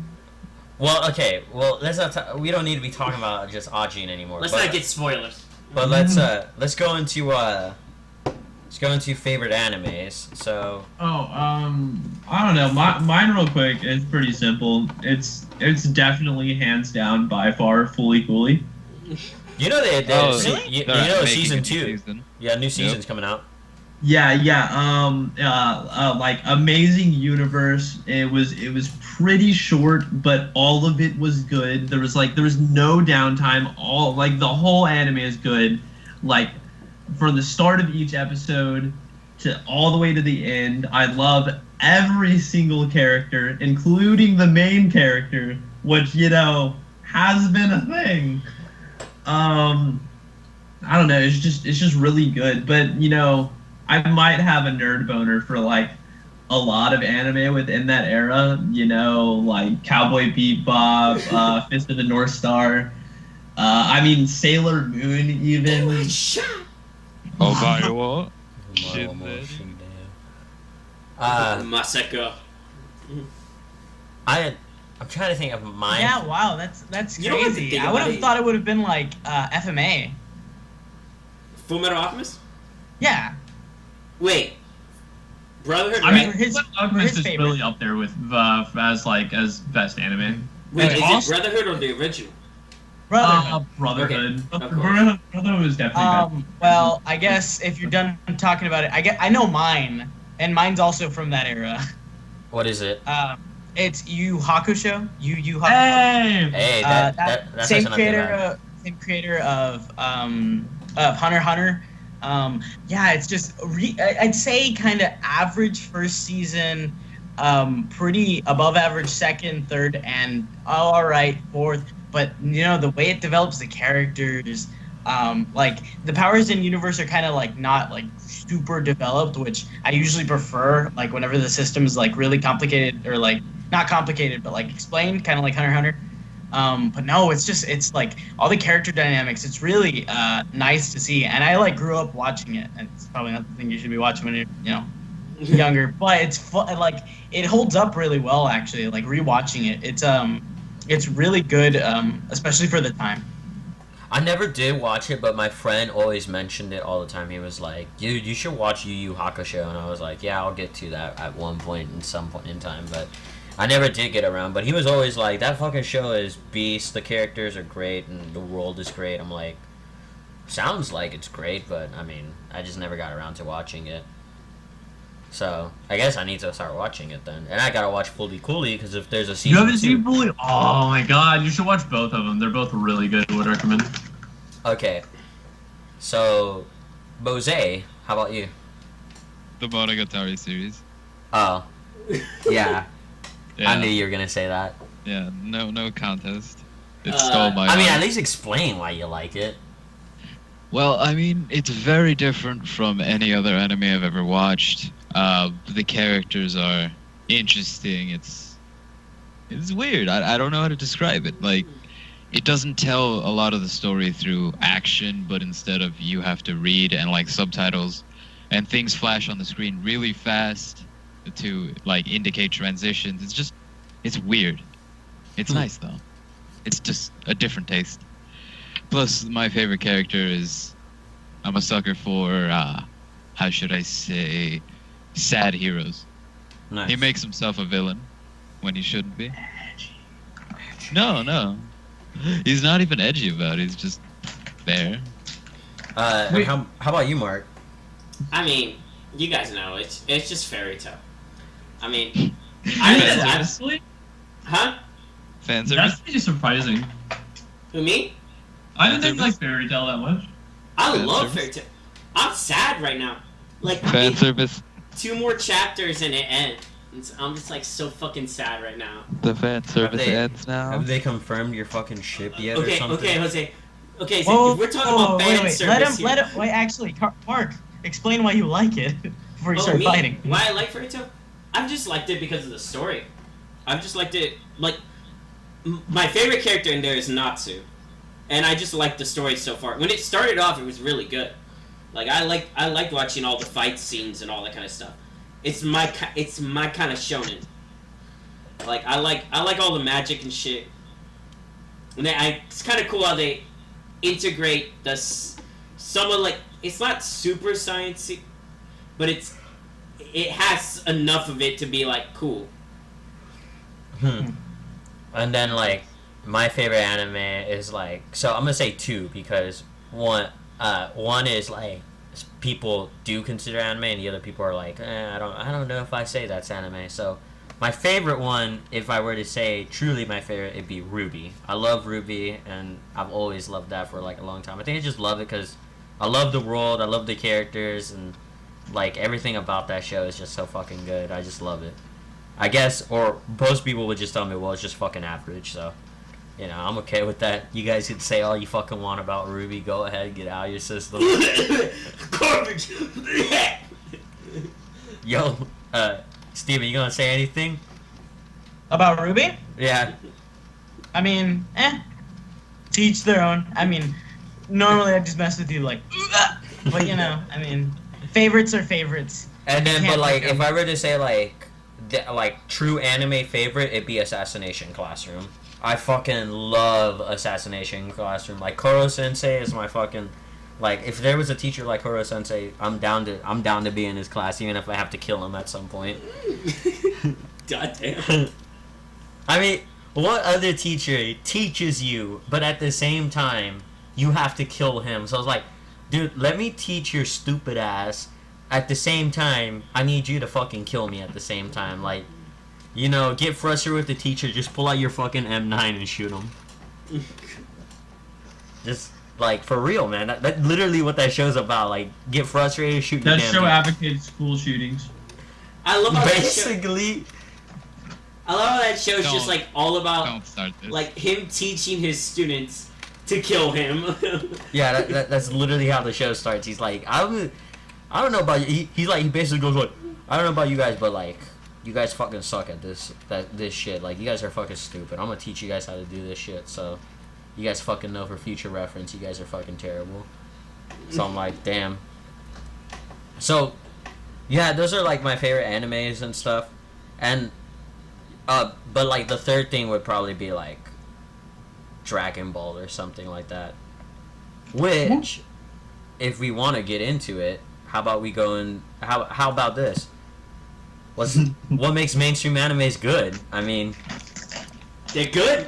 Well, okay. Well, let's not. We don't need to be talking about just Ajin anymore. Let's but, not get spoilers. But let's go into favorite animes. So. Oh, I don't know. Mine real quick is pretty simple. It's definitely hands down by far Fully Cooley. You know they Really? you They're know making season a new 2. season. Yeah, new season's coming out. Yeah. Like amazing universe. It was pretty short, but all of it was good. There was no downtime. The whole anime is good. Like from the start of each episode to all the way to the end. I love every single character, including the main character, which has been a thing. I don't know. It's just really good. But I might have a nerd boner for like a lot of anime within that era. Like Cowboy Bebop, Fist of the North Star. Sailor Moon even. Oh, by what? Masako. I'm trying to think of mine. Yeah, wow, that's You don't have to crazy. think I would about have it. thought it would have been like FMA. Full Metal Alchemist? Yeah. Wait. Brotherhood, I right? mean, his Alchemist is favorite. really up there with as best anime. Wait, is Also- it Brotherhood or the original? Brotherhood. Brotherhood. Okay, of Brotherhood was definitely better. Well, I guess if you're done talking about it, I know mine, and mine's also from that era. What is it? It's Yu Hakusho. Yu Hakusho. Hey! Hey, That's that's same actually not too bad. creator of Hunter x Hunter. Yeah, it's just I'd say kind of average first season, pretty above average second, third, and all right fourth. But the way it develops the characters, like the powers in universe are kind of like not like super developed, which I usually prefer. Like whenever the system is like really complicated or like not complicated, but like explained, kind of like Hunter x Hunter. But no, it's like all the character dynamics. It's really nice to see, and I like grew up watching it. And it's probably not the thing you should be watching when you're younger, but it's fun. Like it holds up really well actually. Like rewatching it, it's really good, especially for the time. I never did watch it, but my friend always mentioned it all the time. He was like, "Dude, you should watch Yu Yu Hakusho," and I was like, "Yeah, I'll get to that at one point in some point in time." But I never did get around. But he was always like, "That fucking show is beast. The characters are great, and the world is great." I'm like, "Sounds like it's great," but I mean, I just never got around to watching it. So I guess I need to start watching it then, and I gotta watch Fully Cooley because if there's a season You haven't 2, seen Bully? Oh my god, you should watch both of them. They're both really good. I would recommend. Okay. So, Bose, how about you? The Monogatari series. Oh, yeah. Yeah. I knew you were gonna say that. Yeah, no contest. It Uh, stole my I mean, heart. at least explain why you like it. Well, I mean, it's very different from any other anime I've ever watched. The characters are interesting. It's weird. I don't know how to describe it. Like, it doesn't tell a lot of the story through action, but instead of you have to read and like subtitles, and things flash on the screen really fast to like indicate transitions. It's weird. It's nice though. It's just a different taste. Plus, my favorite character is, I'm a sucker for, how should I say, sad heroes. Nice. He makes himself a villain when he shouldn't be. No. He's not even edgy about it. He's just there. Wait. How about you, Mark? I mean, you guys know it's just fairy tale. I mean, Honestly, huh? Fan that's service? pretty surprising. Who, me? I didn't think like fairy tale that much. I Fan love service? fairy tale. I'm sad right now. Like, Fan service. 2 more chapters and it ends. I'm just like so fucking sad right now. The fan service they- ends now. Have they confirmed your fucking ship yet or Okay, something? okay, Jose. Okay, so if we're talking about fan wait. service Let him. Wait, actually, Mark, explain why you like it before you start me? fighting. Why I like Fairy Tail? I've just liked it because of the story. I've just liked it, like, my favorite character in there is Natsu. And I just liked the story so far. When it started off, it was really good. Like, I liked watching all the fight scenes and all that kind of stuff. It's my kind of shonen. Like, I like all the magic and shit. And it's kind of cool how they integrate someone like, it's not super sciencey, but it has enough of it to be like cool. And then like my favorite anime is like, so I'm gonna say two because one is like people do consider anime and the other people are like, I don't know if I say that's anime. So my favorite one, if I were to say truly my favorite, it'd be Ruby. I love Ruby and I've always loved that for like a long time. I think I just love it because I love the world, I love the characters, and like everything about that show is just so fucking good. I just love it. I guess, or most people would just tell me, well, it's just fucking average, so, you know, I'm okay with that. You guys can say all you fucking want about Ruby. Go ahead, get out of your system. Garbage! Yo, Steven, you gonna say anything? About Ruby? Yeah. I mean, to each their own. I mean, normally I just mess with you like, but you know, I mean, favorites are favorites. And then, You but can't like, pick 'em. if I were to say like true anime favorite, it'd be Assassination Classroom. I fucking love Assassination Classroom. Like Koro Sensei is my fucking, like, if there was a teacher like Koro Sensei, I'm down to be in his class, even if I have to kill him at some point. God damn. I mean, what other teacher teaches you, but at the same time you have to kill him? So I was like, dude, let me teach your stupid ass. At the same time, I need you to fucking kill me at the same time. Like, you know, get frustrated with the teacher, just pull out your fucking M9 and shoot him. Just, like, for real, man. That's literally what that show's about. Like, get frustrated, shoot your That damn show teacher. advocates school shootings. I love how Basically, that show's just like all about Don't start this. like him teaching his students to kill him. yeah, that's literally how the show starts. He's like, I don't know about you. He's like, he basically goes like, I don't know about you guys, but like, you guys fucking suck at this shit. Like, you guys are fucking stupid. I'm gonna teach you guys how to do this shit. So, you guys fucking know for future reference, you guys are fucking terrible. So I'm like, damn. So, yeah, those are like my favorite animes and stuff. And, but like the third thing would probably be like Dragon Ball or something like that. Which, if we want to get into it, how about we go and how about this? What makes mainstream animes good? I mean, They're good.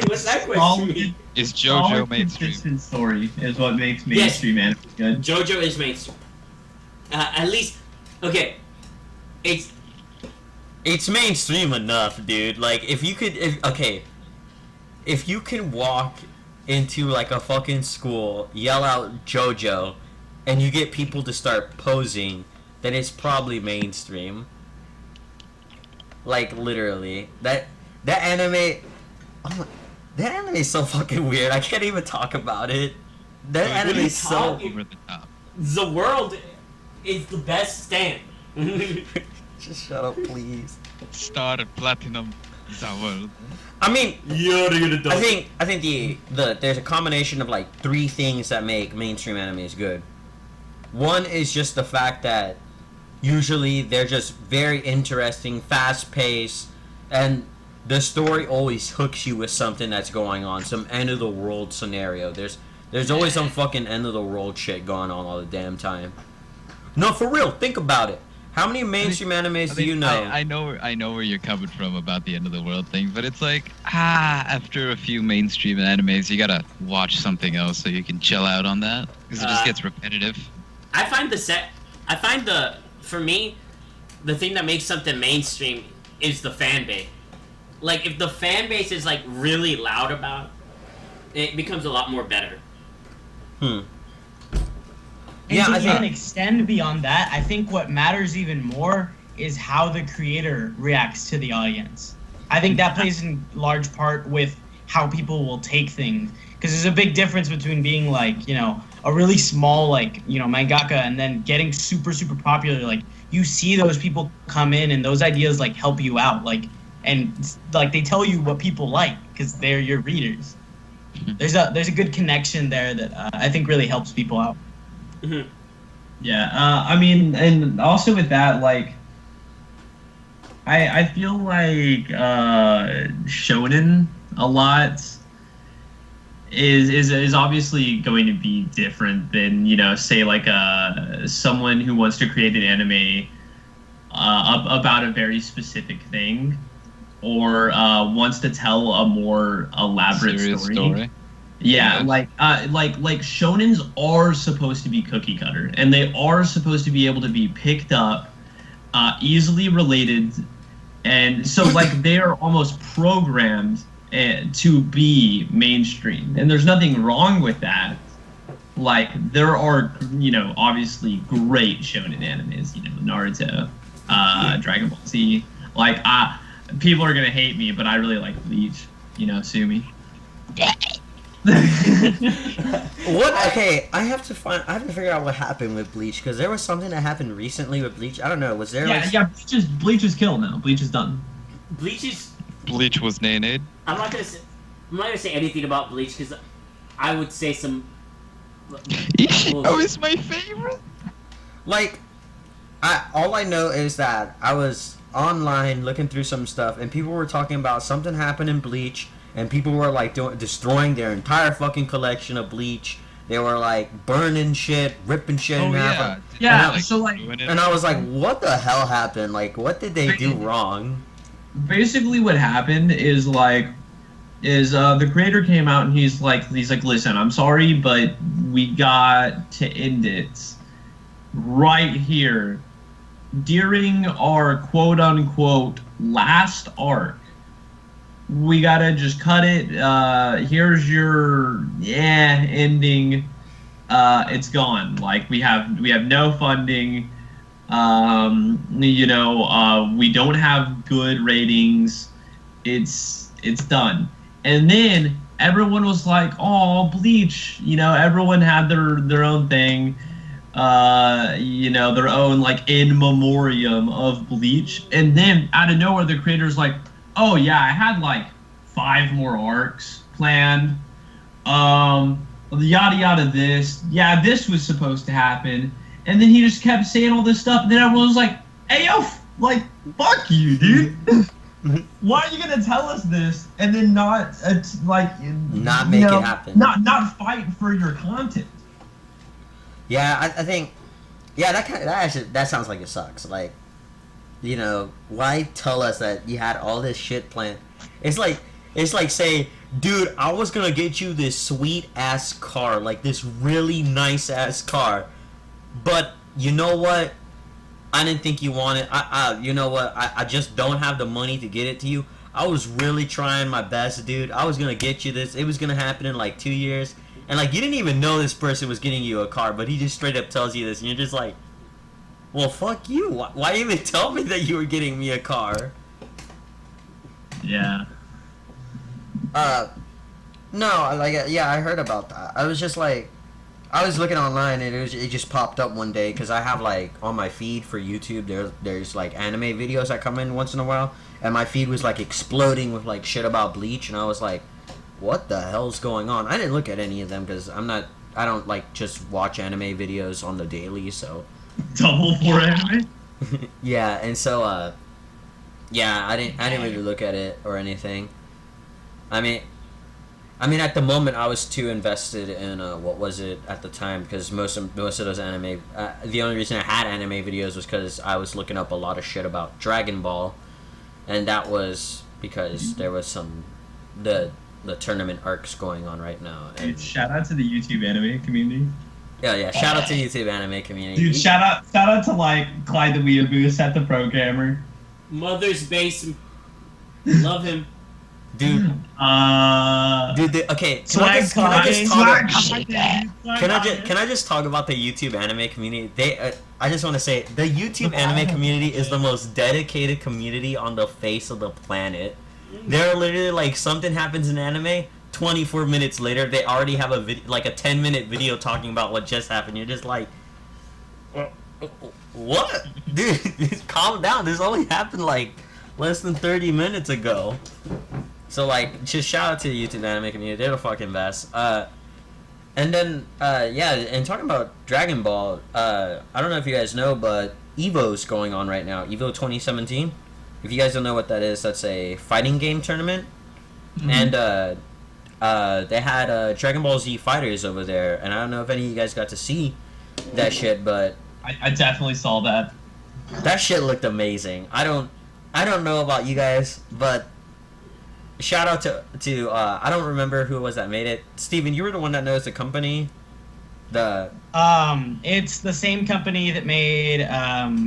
What's that question? Solid, Is JoJo solid, mainstream? consistent story is what makes mainstream anime good. JoJo is mainstream. At least, okay. it's mainstream enough, dude. Like, if you can walk into like a fucking school, yell out JoJo, and you get people to start posing, then it's probably mainstream. Like, literally, that anime, that anime is so fucking weird. I can't even talk about it. That What are anime you is so. Over the top. The world is the best stand. Just shut up, please. Star Platinum the world. I mean, You're I think the there's a combination of like three things that make mainstream animes good. One is just the fact that usually they're just very interesting, fast paced, and the story always hooks you with something that's going on, some end of the world scenario. There's always some fucking end of the world shit going on all the damn time. No, for real, think about it. How many mainstream animes do you know? I know where you're coming from about the end of the world thing, but it's like, after a few mainstream animes, you gotta watch something else so you can chill out on that, because it just gets repetitive. For me, the thing that makes something mainstream is the fan base. Like, if the fan base is like really loud about it, it becomes a lot more better. And Yeah, to I even think- extend beyond that, I think what matters even more is how the creator reacts to the audience. I think that plays in large part with how people will take things. Because there's a big difference between being like, you know, a really small, like, you know, mangaka and then getting super, super popular. Like, you see those people come in and those ideas, like, help you out. Like, and, like, they tell you what people like because they're your readers. There's a good connection there that I think really helps people out. Mm-hmm. Yeah, I mean, and also with that, like, I feel like shonen a lot is obviously going to be different than, you know, say like someone who wants to create an anime about a very specific thing, or wants to tell a more elaborate Serious story. Yeah, Yeah. like shonens are supposed to be cookie cutter, and they are supposed to be able to be picked up, easily related, and so like they are almost programmed to be mainstream, and there's nothing wrong with that. Like there are, you know, obviously great shonen animes, you know, Naruto, Dragon Ball Z. Like people are gonna hate me, but I really like Bleach. You know, sue me. What? Okay, I have to figure out what happened with Bleach, because there was something that happened recently with Bleach. I don't know. Was there like? Yeah. Bleach is killed now. Bleach is done. Bleach was nay-nayed. I'm not gonna say anything about Bleach because I would say some. Ishio is my favorite. Like, all I know is that I was online looking through some stuff, and people were talking about something happened in Bleach, and people were like destroying their entire fucking collection of Bleach. They were like burning shit, ripping shit in half. Yeah, Like, so like, ruin it And I or was like, something? what the hell happened? Like, what did they do wrong? basically what happened is the creator came out and he's like, listen, I'm sorry, but we got to end it right here during our quote unquote last arc. We gotta just cut it. Here's your ending. It's gone. Like we have no funding. You know, we don't have good ratings. It's done. And then everyone was like, "Oh, Bleach." You know, everyone had their own thing. You know, their own like in memoriam of Bleach. And then out of nowhere, the creator's like, "Oh yeah, I had like 5 more arcs planned. Yada yada this. Yeah, this was supposed to happen." And then he just kept saying all this stuff, and then everyone was like, "Hey yo, like fuck you, dude. Why are you gonna tell us this and then not Not make it happen. Not fight for your content?" Yeah, I think, yeah, that sounds like it sucks. Like, you know, why tell us that you had all this shit planned? It's like say, dude, I was gonna get you this sweet ass car, like this really nice ass car, but you know what? I didn't think you wanted. You know what? I just don't have the money to get it to you. I was really trying my best, dude. I was gonna get you this. It was gonna happen in like 2 years, and like you didn't even know this person was getting you a car, but he just straight up tells you this, and you're just like, well, fuck you. Why even tell me that you were getting me a car? Yeah. No, like, yeah, I heard about that. I was just like, I was looking online and it just popped up one day because I have like on my feed for YouTube there's like anime videos that come in once in a while, and my feed was like exploding with like shit about Bleach, and I was like, what the hell's going on? I didn't look at any of them because I don't like just watch anime videos on the daily, so. Double for anime. Yeah, and so yeah, I didn't really look at it or anything. I mean, at the moment, I was too invested in what was it at the time, because most of those anime. The only reason I had anime videos was because I was looking up a lot of shit about Dragon Ball, and that was because there was the tournament arcs going on right now. And Dude, shout out to the YouTube anime community. yeah, shout out to YouTube anime community. Dude, shout out to like Clyde the Weeaboo, Set the Programmer. Mother's base. Love him. Dude, okay. Can I just talk about the YouTube anime community? I just want to say the YouTube anime community is the most dedicated community on the face of the planet. They're literally like something happens in anime. 24 minutes later, they already have a like a 10-minute video talking about what just happened. You're just like, what, dude? Calm down. This only happened like less than 30 minutes ago. So like, just shout out to the YouTube anime community. They're the fucking best. And then yeah, and talking about Dragon Ball, I don't know if you guys know, but Evo's going on right now. Evo 2017. If you guys don't know what that is, that's a fighting game tournament. Mhm. And they had Dragon Ball Z fighters over there, and I don't know if any of you guys got to see that shit, but I definitely saw that. that shit looked amazing. I don't know about you guys, but shout out to I don't remember who it was that made it. Steven, you were the one that knows the company. It's the same company that made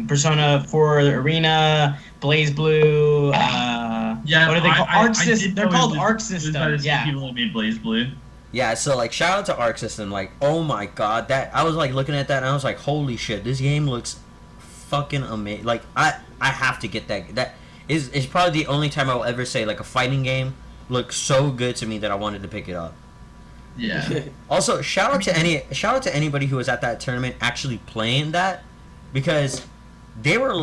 Persona 4 Arena, Blaze Blue. Yeah, what are they called? I Arc did System. They're know it called was- Arc it was by System. the same Yeah. people that made Blaze Blue. Yeah, so like shout out to Arc System. Like, oh my god, that I was like looking at that and I was like, holy shit, this game looks fucking amazing. Like I have to get that. That is probably the only time I will ever say like a fighting game looks so good to me that I wanted to pick it up. Yeah. Also, shout out to anybody who was at that tournament actually playing that, because they were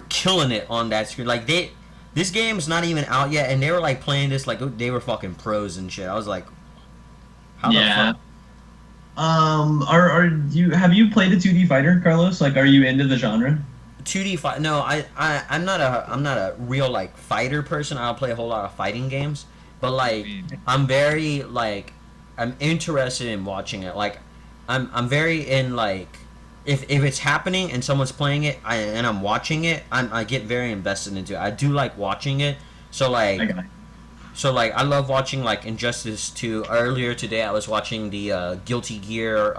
killing it on that screen. Like this game's not even out yet, and they were like playing this like they were fucking pros and shit. I was like, how the fuck? Have you played a 2D fighter, Carlos? Like, are you into the genre? 2D fight? No, I'm not a real like fighter person. I don't play a whole lot of fighting games, but like I'm very like I'm interested in watching it. Like I'm very in like if it's happening and someone's playing it and I'm watching it, I get very invested into it. I do like watching it. So like I love watching like Injustice 2. Earlier today I was watching the Guilty Gear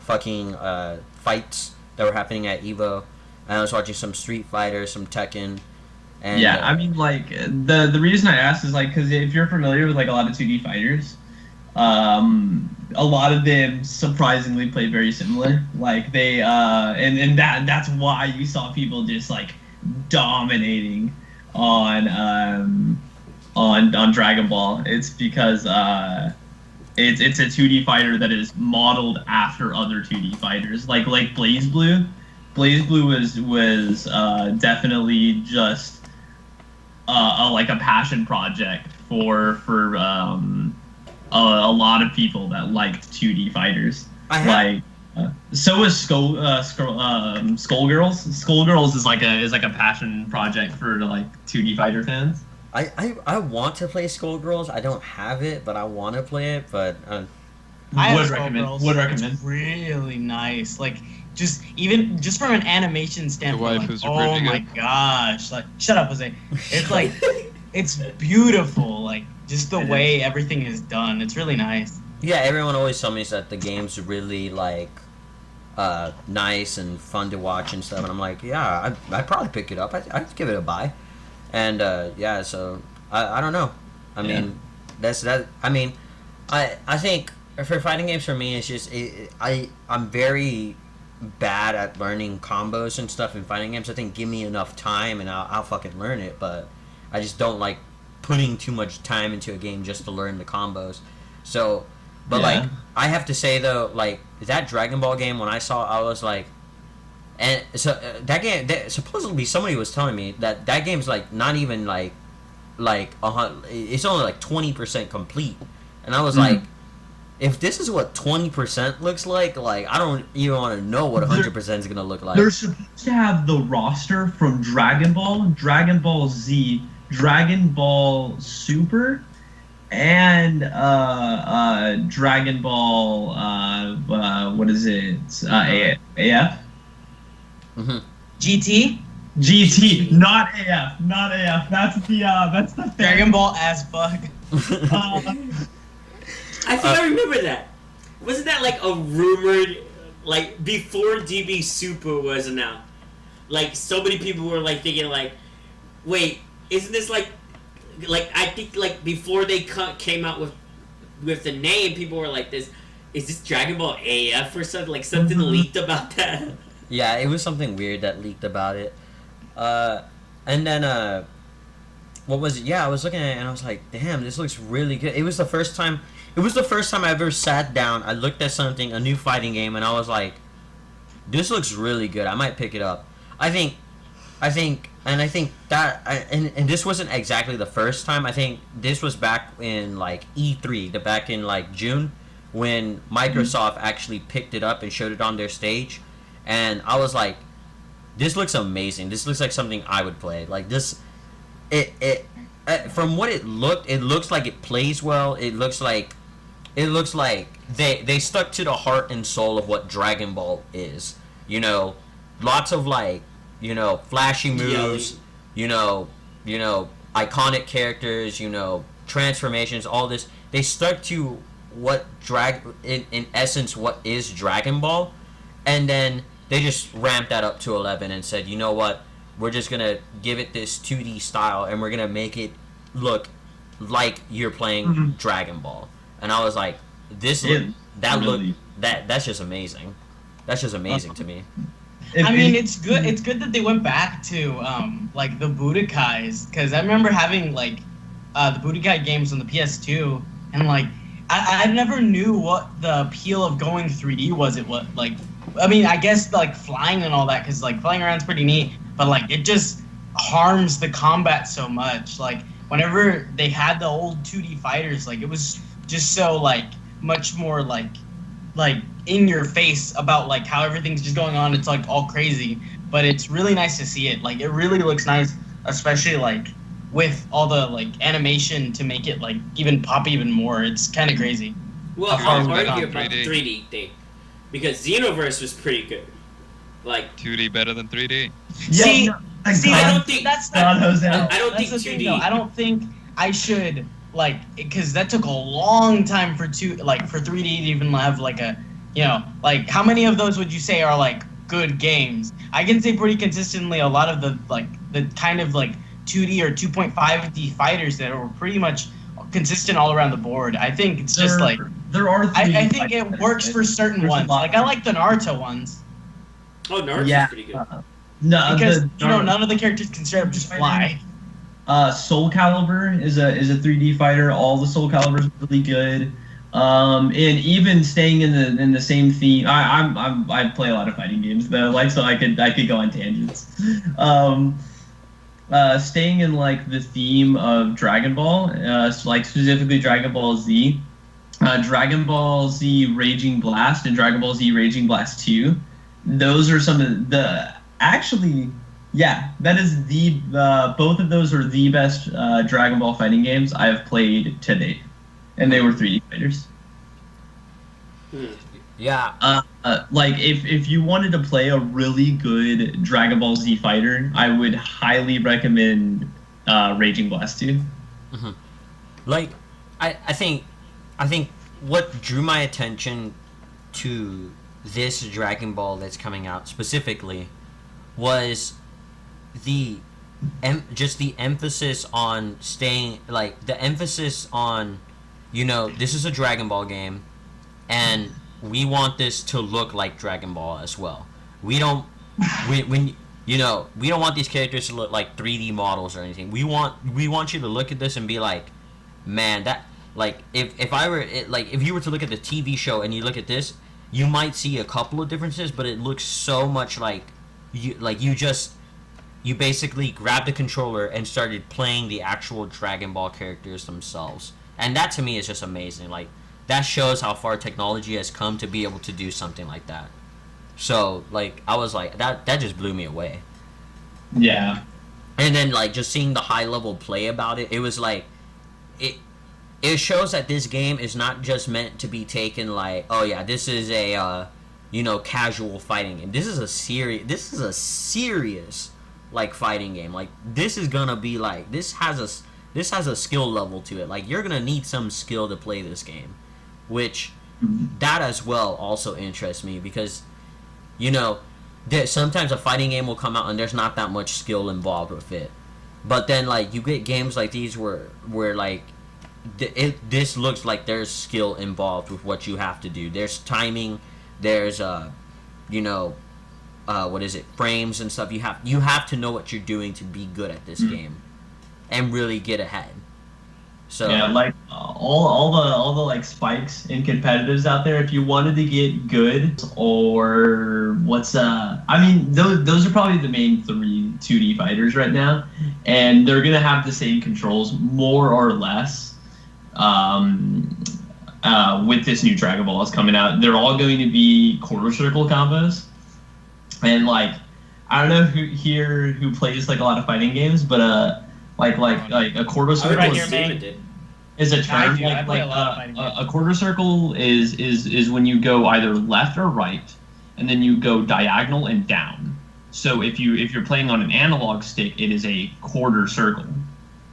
fights that were happening at Evo. And I was watching some Street Fighter, some Tekken. And, yeah, I mean, like, the reason I asked is, like, because if you're familiar with, like, a lot of 2D fighters, a lot of them surprisingly play very similar. Like, they, and that's why you saw people just, like, dominating on Dragon Ball. It's because, it's a 2D fighter that is modeled after other 2D fighters. Like Blaze Blue. Blaze Blue was definitely just like a passion project for a lot of people that liked 2D fighters. So is Skullgirls. Skullgirls is like a passion project for like 2D fighter fans. I want to play Skullgirls. I don't have it, but I want to play it. But I Would have recommend. Skullgirls. Would recommend. It's really nice. Like just from an animation standpoint. waifus Like, are oh pretty my good. gosh! Like shut up, Jose. It's like it's beautiful. Like just the way everything is done. It's really nice. yeah, everyone always tells me that the game's really like nice and fun to watch and stuff, and I'm like, yeah, I'd probably pick it up. I'd give it a buy. And yeah, so I don't know. I mean, that's that. I mean, I think for fighting games for me, it's just I'm very bad at learning combos and stuff in fighting games. I think give me enough time and I'll fucking learn it. But I just don't like putting too much time into a game just to learn the combos. So, but like I have to say though, like that Dragon Ball game when I saw, I was like. And so that game, supposedly somebody was telling me that game's like not even like it's only like 20% complete, and I was like, if this is what 20% looks like I don't even want to know what 100% is gonna look like. They're supposed to have the roster from Dragon Ball, Dragon Ball Z, Dragon Ball Super, and Dragon Ball what is it? AF. Mm-hmm. GT, not AF. That's the Dragon Ball as bug. I think I remember that. Wasn't that like a rumored, like before DB Super was announced? Like so many people were like thinking like, wait, isn't this like I think like before they came out with the name, people were like this. Is this Dragon Ball AF or something? Like something leaked about that. Yeah, it was something weird that leaked about it. And then what was it? Yeah, I was looking at it and I was like, damn, this looks really good. It was the first time. It was the first time I ever sat down. I looked at something, a new fighting game, and I was like, this looks really good. I might pick it up. I think that, and this wasn't exactly the first time. I think this was back in like E3, back in like June, when Microsoft actually picked it up and showed it on their stage, and I was like, this looks amazing. This looks like something I would play. Like this, from what it looks like it plays well. It looks like they stuck to the heart and soul of what Dragon Ball is. You know, lots of like, you know, flashy moves, you know, iconic characters, you know, transformations, all this. They stuck to what in essence what is Dragon Ball, and then they just ramped that up to 11 and said, you know what, we're just gonna give it this 2D style and we're gonna make it look like you're playing Dragon Ball. And I was like, that's just amazing. That's just amazing to me. I mean, it's good. It's good that they went back to like the Budokais, because I remember having like the Budokai games on the PS2, and like I never knew what the appeal of going 3D was. It was like, I mean, I guess like flying and all that, because like flying around's pretty neat, but like it just harms the combat so much. Like whenever they had the old 2D fighters, like it was just so like much more like in your face about like how everything's just going on. It's like all crazy, but it's really nice to see it. Like it really looks nice, especially like with all the like animation to make it like even pop even more. It's kind of crazy. Well, I'll argue about the 3D thing, because Xenoverse was pretty good. Like 2D better than 3D. See, I don't think that's not. Jose. I don't That's think the 2D. thing, though. I don't think I should like, because that took a long time for 3D to even have like a, you know, like how many of those would you say are like good games? I can say pretty consistently a lot of the like the kind of like 2D or 2.5D fighters that are pretty much consistent all around the board. I think it's just like there are. I think it works for certain ones. Like I like the Naruto ones. Oh, Naruto's pretty good. No, because none of the characters can straight up just fly. Soul Calibur is a 3D fighter. All the Soul Caliburs are really good. And even staying in the same theme, I play a lot of fighting games though, like, so I could go on tangents. Staying in like the theme of Dragon Ball, like specifically Dragon Ball Z, Dragon Ball Z Raging Blast and Dragon Ball Z Raging Blast 2. Those are some of the actually. Yeah, that is both of those are the best Dragon Ball fighting games I have played to date, and they were 3D fighters. Yeah. Like if you wanted to play a really good Dragon Ball Z fighter, I would highly recommend Raging Blast 2. Mm-hmm. Like, I think what drew my attention to this Dragon Ball that's coming out specifically was the emphasis on staying, like the emphasis on, you know, this is a Dragon Ball game and we want this to look like Dragon Ball as well. We don't we don't want these characters to look like 3D models or anything. We want you to look at this and be like, man, that, like, if you were to look at the TV show and you look at this, you might see a couple of differences, but it looks so much like you basically grabbed a controller and started playing the actual Dragon Ball characters themselves. And that to me is just amazing. Like, that shows how far technology has come to be able to do something like that. So, like, I was like, that just blew me away. Yeah. And then, like, just seeing the high level play about it, it was like, it shows that this game is not just meant to be taken like, oh yeah, this is a casual fighting game. This is a serious like fighting game. Like, this is gonna be like, this has a skill level to it. Like, you're gonna need some skill to play this game, which that as well also interests me, because sometimes a fighting game will come out and there's not that much skill involved with it, but then like you get games like these where like this looks like there's skill involved with what you have to do. There's timing, there's frames and stuff. You have to know what you're doing to be good at this game. and really get ahead. So yeah, like all the like spikes in competitives out there. If you wanted to get good, or what's I mean, those are probably the main three 2D fighters right now, and they're gonna have the same controls more or less. With this new Dragon Ball that's coming out, they're all going to be quarter circle combos, and like I don't know who plays like a lot of fighting games, but like a quarter circle right Steven here, man. did. is a I term. do. I play a lot of fighting games. A quarter circle is when you go either left or right, and then you go diagonal and down. So if you're playing on an analog stick, it is a quarter circle.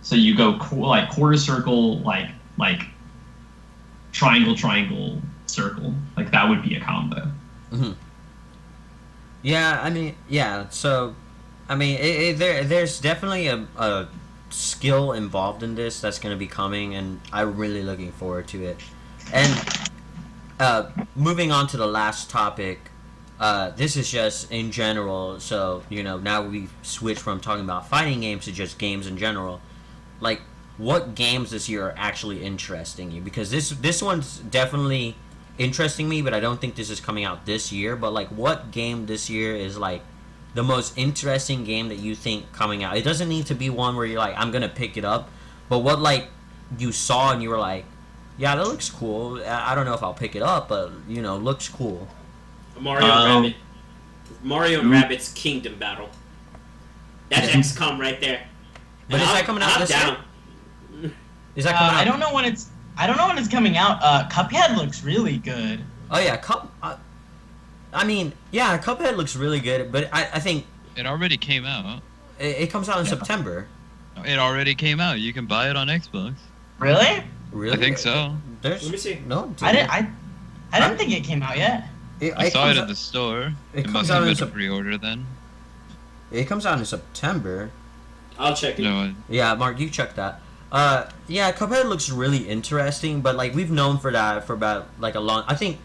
So you go like quarter circle, like triangle circle. Like that would be a combo. Mm-hmm. Yeah, I mean, yeah. So, I mean, there's definitely a skill involved in this that's going to be coming, and I'm really looking forward to it. And moving on to the last topic, this is just in general. So now we switch from talking about fighting games to just games in general. Like, what games this year are actually interesting you? Because this one's definitely interesting me, but I don't think this is coming out this year. But like, what game this year is like the most interesting game that you think coming out? It doesn't need to be one where you're like, I'm gonna pick it up, but what like you saw and you were like, yeah, that looks cool. I don't know if I'll pick it up, but looks cool. Mario and Rabbids Kingdom Battle. That's XCOM right there. But is that coming out this year? Is that coming out? I don't know when it's coming out. Cuphead looks really good. Oh yeah, Cuphead looks really good, but I think It already came out. it comes out in September. It already came out. You can buy it on Xbox. Really? Really? I think so. There's Let me see. no. Dude. I didn't think it came out yet. I saw it at the store. It It comes must out have in been a pre-order then. It comes out in September. I'll check it. No, Yeah, Mark, you check that. Yeah, Cuphead looks really interesting, but like we've known for that for about like a long. I think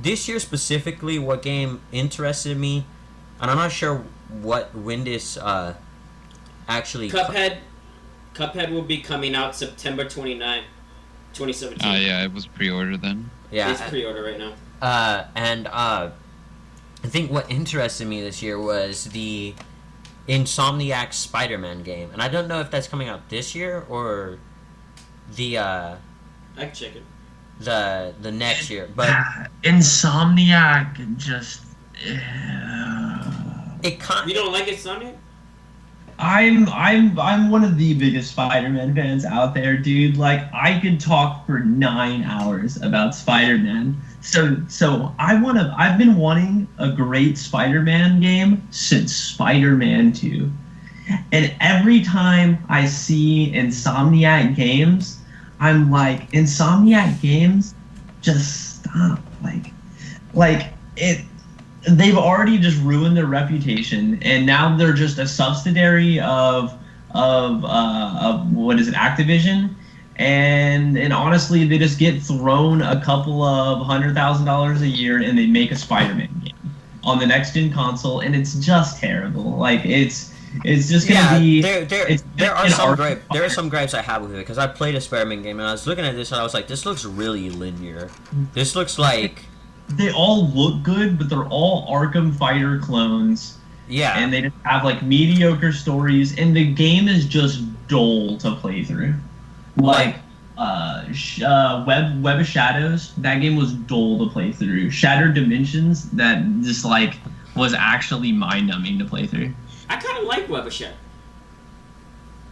this year specifically, what game interested me, and I'm not sure when this actually. Cuphead will be coming out September 29, 2017. yeah, it was pre-order then. Yeah. It's pre-order right now. I think what interested me this year was the Insomniac Spider-Man game, and I don't know if that's coming out this year or the I can check it. the next year, but Insomniac just. it can't. You don't like it, Sonny? I'm one of the biggest Spider-Man fans out there, dude. Like I could talk for 9 hours about Spider-Man. So I've been wanting a great Spider-Man game since Spider-Man 2. And every time I see Insomniac games, I'm like, Insomniac games, just stop. Like it. They've already just ruined their reputation, and now they're just a subsidiary of what is it, Activision, and honestly, they just get thrown a couple of $100,000 a year, and they make a Spider-Man game on the next gen console, and it's just terrible. Like it's just gonna be. There are some gripes I have with it because I played a Spider-Man game and I was looking at this and I was like, this looks really linear. This looks like. They all look good, but they're all Arkham Fighter clones. Yeah. And they just have like mediocre stories, and the game is just dull to play through. Like, Web of Shadows, that game was dull to play through. Shattered Dimensions, that just like was actually mind-numbing to play through. I kind of like Web of Shadows.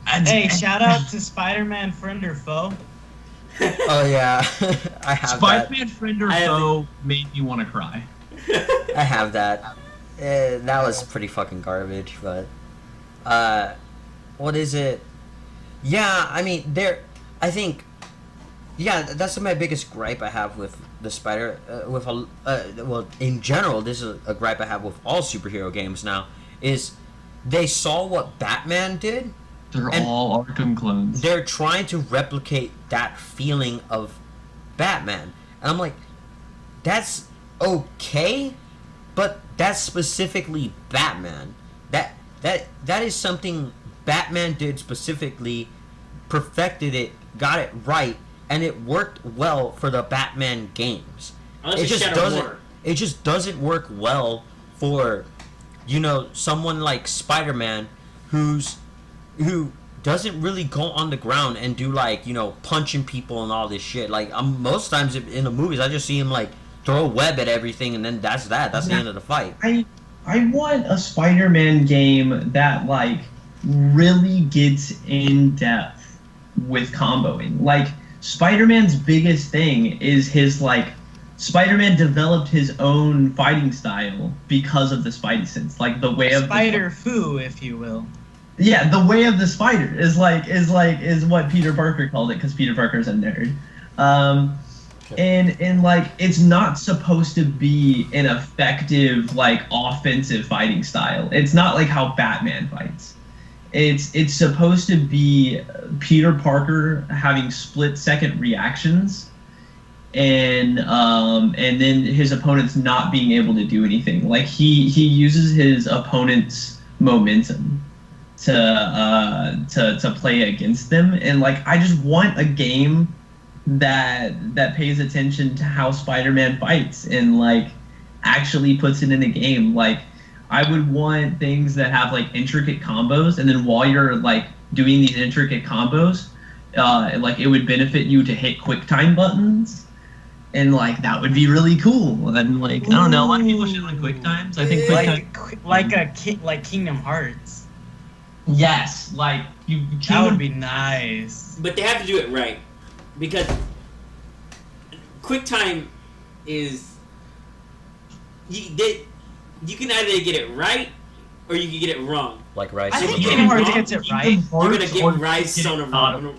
Hey, shout out to Spider-Man friend or foe. Oh yeah, I have Spider-Man friend or foe made me want to cry. that. I have that. That was pretty fucking garbage, but what is it? Yeah, I mean, I think, yeah, that's my biggest gripe I have with the Spider. Well, in general, this is a gripe I have with all superhero games now. Is they saw what Batman did. They're all Arkham clones. They're trying to replicate that feeling of Batman. And I'm like, that's okay, but that's specifically Batman. That is something Batman did specifically perfected it, got it right, and it worked well for the Batman games. Unless It just Shadow doesn't. Warner. It just doesn't work well for, someone like Spider-Man, who doesn't really go on the ground and do punching people and all this shit. Like most times in the movies, I just see him throw a web at everything, and then that's that. That's the end of the fight. I want a Spider-Man game that really gets in depth with comboing. Like Spider-Man's biggest thing is his Spider-Man developed his own fighting style because of the Spidey sense, the way of Spider-Fu, if you will. Yeah, the way of the spider is what Peter Parker called it, because Peter Parker's a nerd. And it's not supposed to be an effective offensive fighting style. It's not like how Batman fights. It's supposed to be Peter Parker having split-second reactions, and then his opponents not being able to do anything. He uses his opponent's momentum to play against them, and I just want a game that pays attention to how Spider-Man fights and actually puts it in a game. I would want things that have intricate combos, and then while you're doing these intricate combos, it would benefit you to hit quick time buttons, and that would be really cool. And I don't know, a lot of people shit on quick times. I think like Kingdom Hearts. Yes, That would be nice. But they have to do it right, because QuickTime is you can either get it right or you can get it wrong. Like Rise. I think you Kingdom get it Hearts wrong, gets it right. You're gonna get Rise Son of It Rome.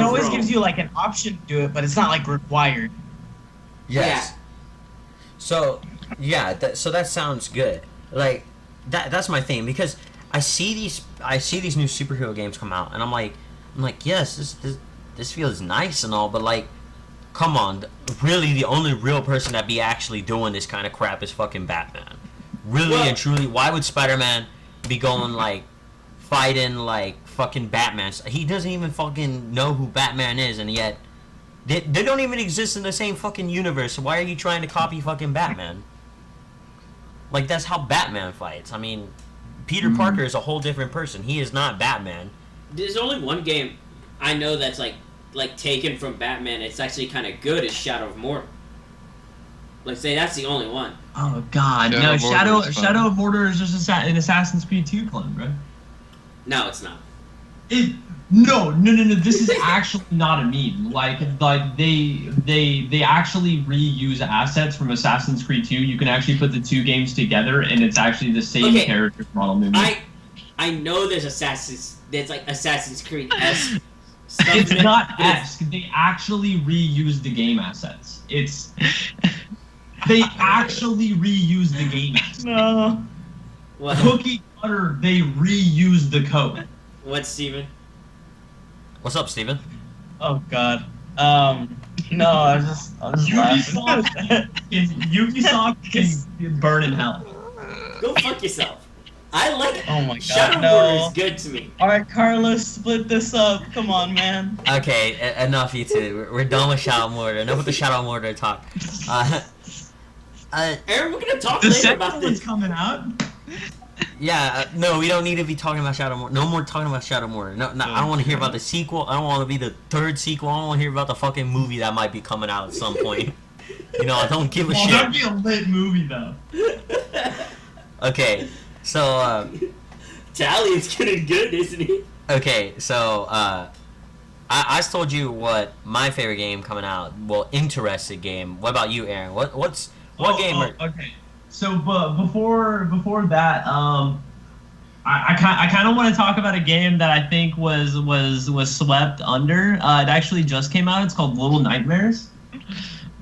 always gives you an option to do it, but it's not required. Yes. Yeah. So so that sounds good. That's my thing, because I see these new superhero games come out, and I'm like yes, this feels nice and all, but come on, really the only real person that be actually doing this kind of crap is fucking Batman. Really and truly, why would Spider-Man be going fighting fucking Batman? He doesn't even fucking know who Batman is, and yet they don't even exist in the same fucking universe. So why are you trying to copy fucking Batman? That's how Batman fights. I mean, Peter Parker is a whole different person. He is not Batman. There's only one game I know that's taken from Batman. It's actually kind of good. Is Shadow of Mordor. Say that's the only one. Oh God, no! Shadow of Mordor is just an Assassin's Creed 2 clone, right? No, it's not. No. This is actually not a meme. They actually reuse assets from Assassin's Creed 2. You can actually put the two games together, and it's actually the same character model movie. I know there's Assassin's Creed S. It's not esque. They actually reuse the game assets. They actually reuse the game assets. No. What? Cookie cutter, they reuse the code. What, Steven? What's up, Steven? Oh God. No, I was just laughing. Ubisoft can burn in hell. Go fuck yourself. I like it. Oh my God, Shadow no. Mordor is good to me. All right, Carlos, split this up. Come on, man. Okay, enough, you two. We're done with Shadow Mordor. Enough with the Shadow Mordor talk. Aaron, we're gonna talk The later second about one's this. coming out. Yeah, no, we don't need to be talking about Shadow Mordor. No more talking about Shadow Mordor. No, I don't want to hear about the sequel. I don't want to be the third sequel. I don't want to hear about the fucking movie that might be coming out at some point. I don't give a shit. That'd be a lit movie, though. Okay, so, Talion's getting good, isn't he? okay, so, I told you what my favorite game coming out, interested game. What about you, Aaron? What game are... Okay. So, but before that, I kind of want to talk about a game that I think was swept under. It actually just came out. It's called Little Nightmares.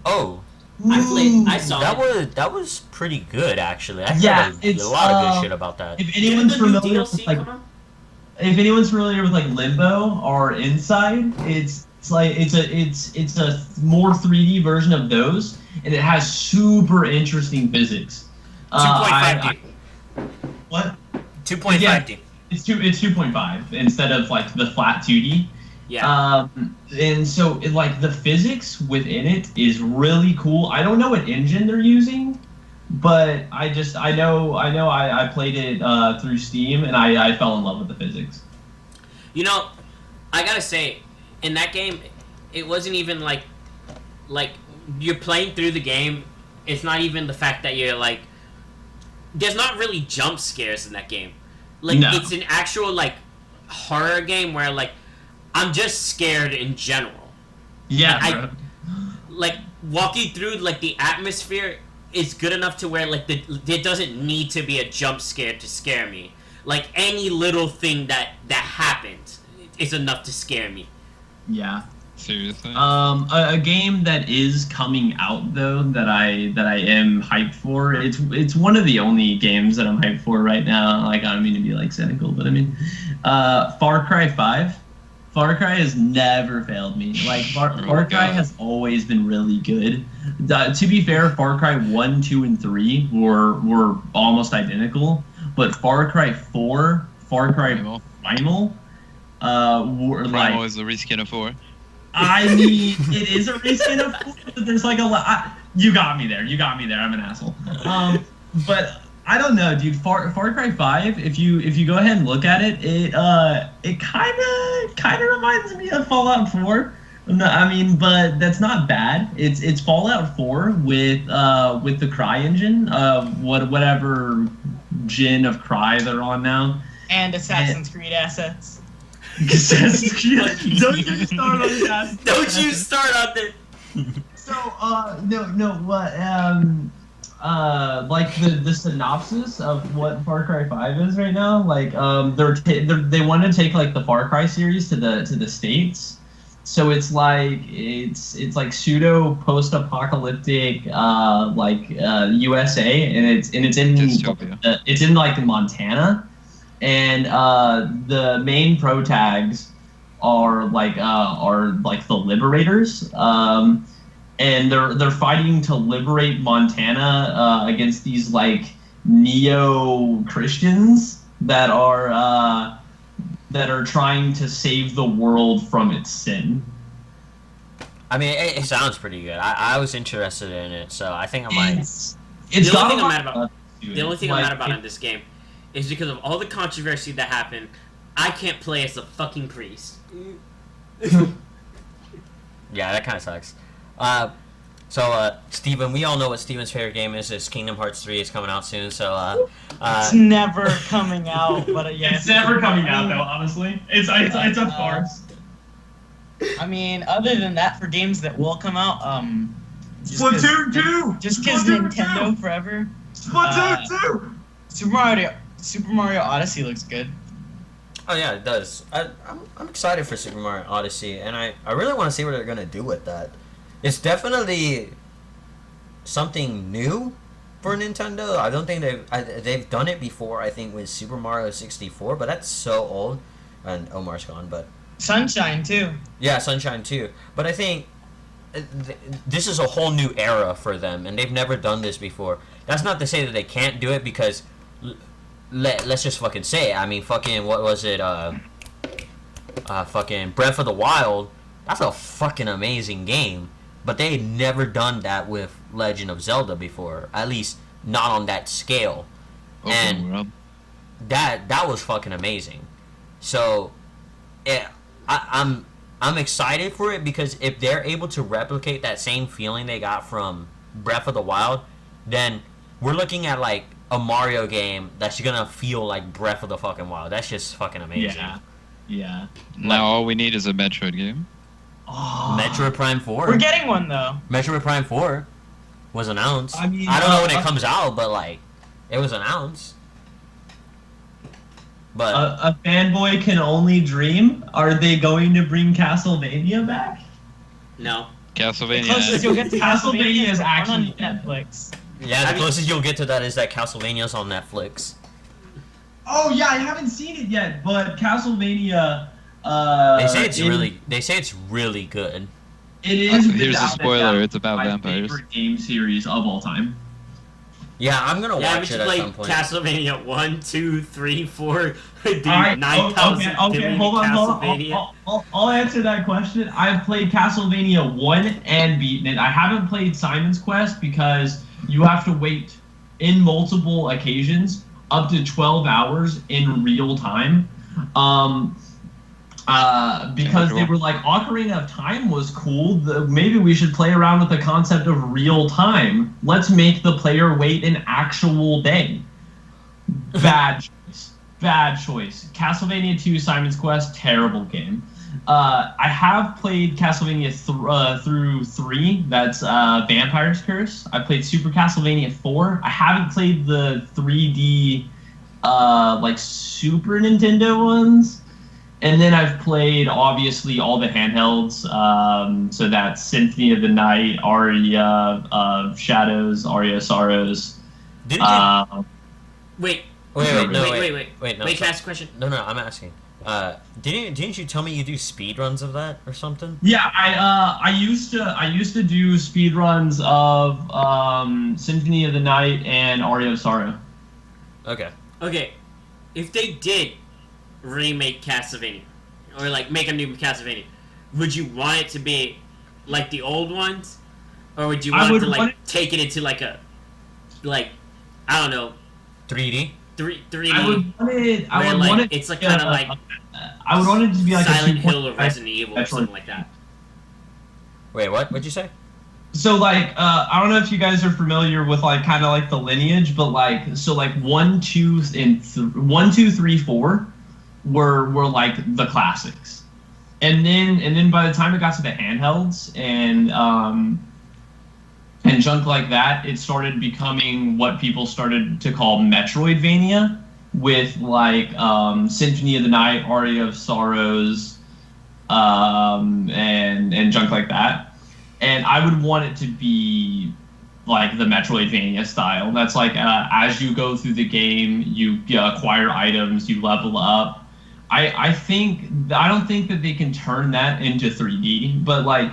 Oh. I saw That was pretty good, actually. I Yeah, heard it's a lot of good shit about that. If anyone's Didn't the new familiar DLC with come out? if anyone's familiar with Limbo or Inside, it's a more 3D version of those, and it has super interesting physics. 2.5D. What? 2.5D. It's 2.5 instead of the flat 2D, Yeah. And so like the physics within it is really cool. I don't know what engine they're using, but I played it through Steam and I fell in love with the physics. You know, I gotta say, in that game, it wasn't even like you're playing through the game. It's not even the fact that you're like, there's not really jump scares in that game. Like No. it's an actual like horror game where like I'm just scared in general. Yeah, I- bro. Like walking through like the atmosphere is good enough to where like there doesn't need to be a jump scare to scare me. Like any little thing that happens is enough to scare me. Yeah. Seriously. A game that is coming out though that I am hyped for. It's one of the only games that I'm hyped for right now. Like I don't mean to be like cynical, but I mean, Far Cry 5. Far Cry has never failed me. Like Far Cry has always been really good. To be fair, Far Cry 1, 2, and 3 were almost identical, but Far Cry 4, Far Cry Final, were like. Primal is the reskin of 4. I mean, it is a reskin of 4, but there's like a lot. You got me there. I'm an asshole. But I don't know, dude. Far Cry 5. If you go ahead and look at it, it kind of reminds me of Fallout 4. No, I mean, but that's not bad. It's Fallout 4 with the Cry engine, whatever gen of Cry they're on now. And Assassin's Creed assets. Assassin's Creed. Don't you start on Assassin's Creed. Don't you start on the. So, what, like the synopsis of what Far Cry 5 is right now, like, they want to take like the Far Cry series to the States. So it's like pseudo post-apocalyptic USA, and it's in Dystopia. it's in like Montana, and the main pro tags are like the liberators, and they're fighting to liberate Montana against these like neo Christians that are trying to save the world from its sin. I mean, it sounds pretty good. I was interested in it, so I think I might. It's The only got thing a I'm lot mad about- of to The only it. thing I'm Like, mad about in this game is because of all the controversy that happened. I can't play as a fucking priest. Yeah, that kind of sucks. Steven, we all know what Steven's favorite game is. It's Kingdom Hearts 3. It's coming out soon, so, It's never coming out, but yeah. It's never coming out though. Honestly, it's a farce. I mean, other than that, for games that will come out, Splatoon 2. just because Splatoon Nintendo 2. forever. Splatoon 2. Super Mario Odyssey looks good. oh yeah, it does. I'm excited for Super Mario Odyssey, and I really want to see what they're gonna do with that. It's definitely something new for Nintendo. I don't think they've done it before. I think with Super Mario 64, but that's so old. And Omar's gone, but Sunshine too. yeah, Sunshine too. But I think this is a whole new era for them, and they've never done this before. That's not to say that they can't do it, because let's just fucking say it. I mean, fucking what was it? Fucking Breath of the Wild. That's a fucking amazing game. But they had never done that with Legend of Zelda before, at least not on that scale. Open world. That was fucking amazing. So, I'm excited for it, because if they're able to replicate that same feeling they got from Breath of the Wild, then we're looking at like a Mario game that's gonna feel like Breath of the fucking Wild. That's just fucking amazing. Yeah. Now all we need is a Metroid game. Oh. Metroid Prime 4. We're getting one though. Metroid Prime 4 was announced. I mean, I don't know when it comes out, but like, it was announced. But A fanboy can only dream. Are they going to bring Castlevania back? No. The Castlevania. closest you'll get to Castlevania is one actually on Netflix. yeah, the closest you'll get to that is that Castlevania's on Netflix. Oh yeah, I haven't seen it yet, but Castlevania. They say it's really good. It is. Here's a without spoiler, doubt it's about my vampires. favorite game series of all time. Yeah, I'm gonna Yeah, watch but it you at played some point. Castlevania 1, 2, 3, 4, dude, Alright, 9,000 okay, billion hold on. Castlevania. I'll answer that question. I've played Castlevania 1 and beaten it. I haven't played Simon's Quest because you have to wait in multiple occasions up to 12 hours in real time. Because they were like, Ocarina of Time was cool. Maybe we should play around with the concept of real time. Let's make the player wait an actual day. Bad choice. Bad choice. Castlevania 2 Simon's Quest, terrible game. I have played Castlevania through 3. That's Vampire's Curse. I played Super Castlevania 4. I haven't played the 3D like Super Nintendo ones. And then I've played, obviously, all the handhelds. So that's Symphony of the Night, Aria of Shadows, Aria of Sorrows. Didn't you? Wait, Wait, no, no, wait. no. Can I ask a question? No, I'm asking. Didn't you tell me you do speed runs of that or something? Yeah, I used to do speedruns of Symphony of the Night and Aria of Sorrow. Okay. Okay, if they did remake Castlevania, or like make a new Castlevania, would you want it to be like the old ones, or would you want to like take it into like a, like, I don't know, 3D. 3D? I would like, want it. it's like kind of like I would want it to be like Silent a Hill or Resident Evil or something like that. Wait, what? What'd you say? So like I don't know if you guys are familiar with like kind of like the lineage, but like so like 1, 2, 3, 4 were like the classics, and then by the time it got to the handhelds and junk like that, it started becoming what people started to call Metroidvania, with like Symphony of the Night, Aria of Sorrows, and junk like that. And I would want it to be like the Metroidvania style. That's like as you go through the game, you acquire items, you level up. I don't think that they can turn that into 3D, but like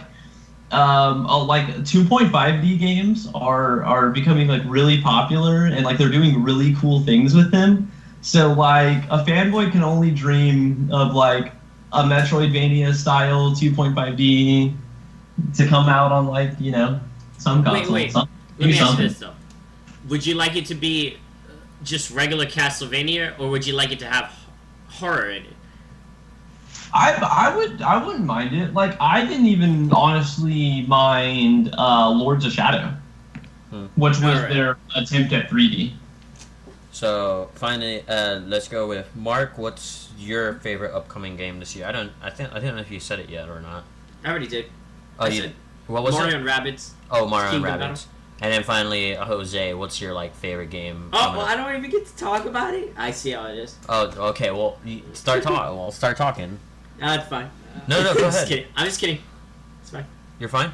2.5D games are becoming like really popular, and like they're doing really cool things with them. So like a fanboy can only dream of like a Metroidvania style 2.5D to come out on like, you know, some console. Wait. Let me ask you this though: would you like it to be just regular Castlevania, or would you like it to have horror in it? I wouldn't mind it. Like I didn't even honestly mind Lords of Shadow, which was their attempt at 3D. So finally, let's go with Mark. What's your favorite upcoming game this year? I don't know if you said it yet or not. I already did. Oh, you did. What was Mario it? and Rabbids. Oh, Mario and Kingdom Rabbids. Battle. And then finally, Jose, what's your like favorite game? Oh, well, I don't even get to talk about it. I see how it is. Oh, okay. Well, start talking. Well, start talking. No, it's fine. No, go I'm ahead. just kidding. I'm just kidding. It's fine. You're fine.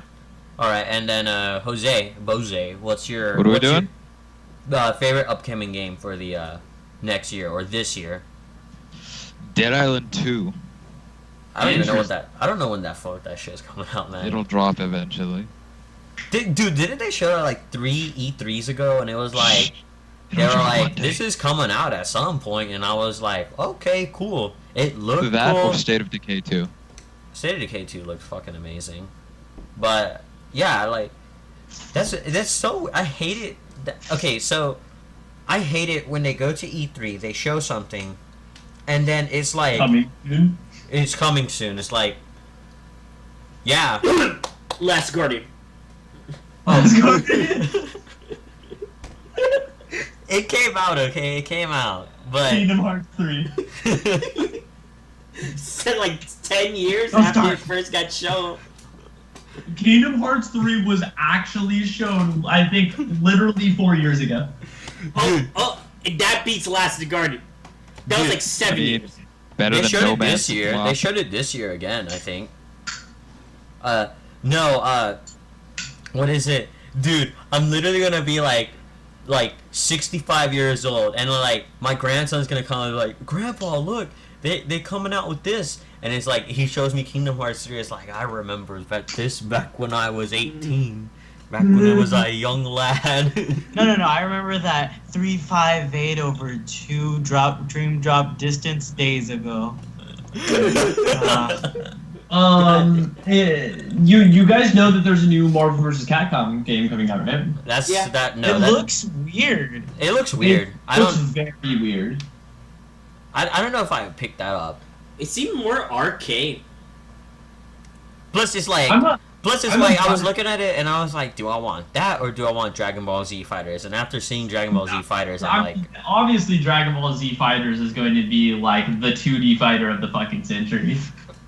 All right, and then Jose, what's your What are we doing? Favorite upcoming game for the next year or this year? Dead Island 2. I don't even know I don't know when that shit's coming out, man. It'll drop eventually. Didn't they show that like 3 E3s ago, and it was like they were like, this is coming out at some point, and I was like, okay, cool. It looked That cool. or State of Decay 2. State of Decay 2 looked fucking amazing, but yeah, like that's so I hate it. Okay, so I hate it when they go to E3, they show something, and then it's like Coming soon. it's coming soon. It's like, yeah. Last Guardian. Let's go. It came out, okay? It came out, but Kingdom Hearts 3. Said like 10 years Don't after start. it first got shown. Kingdom Hearts 3 was actually shown, I think, literally 4 years ago. Oh, and that beats Last Guardian. That was Dude, like 7 years. Better they than showed No it Man's this year. Sky. They showed it this year again, I think. What is it? Dude, I'm literally gonna be like 65 years old, and like my grandson's gonna come and be like, Grandpa, look, they coming out with this, and it's like he shows me Kingdom Hearts 3. It's like, I remember this back when I was 18. Back when I was a young lad. No. I remember that 358 over 2 dream drop distance days ago. You guys know that there's a new Marvel vs. Capcom game coming out, right? That's Yeah. that. No, It that, looks weird. It looks weird. It looks very weird. I don't know if I would pick that up. It seemed more arcade. Plus, it's like. I'm not. Plus, it's I'm like not- I was looking at it and I was like, do I want that or do I want Dragon Ball Z Fighters? And after seeing Dragon Ball Z Fighters, I'm like, Obviously, Dragon Ball Z Fighters is going to be like the 2D fighter of the fucking century.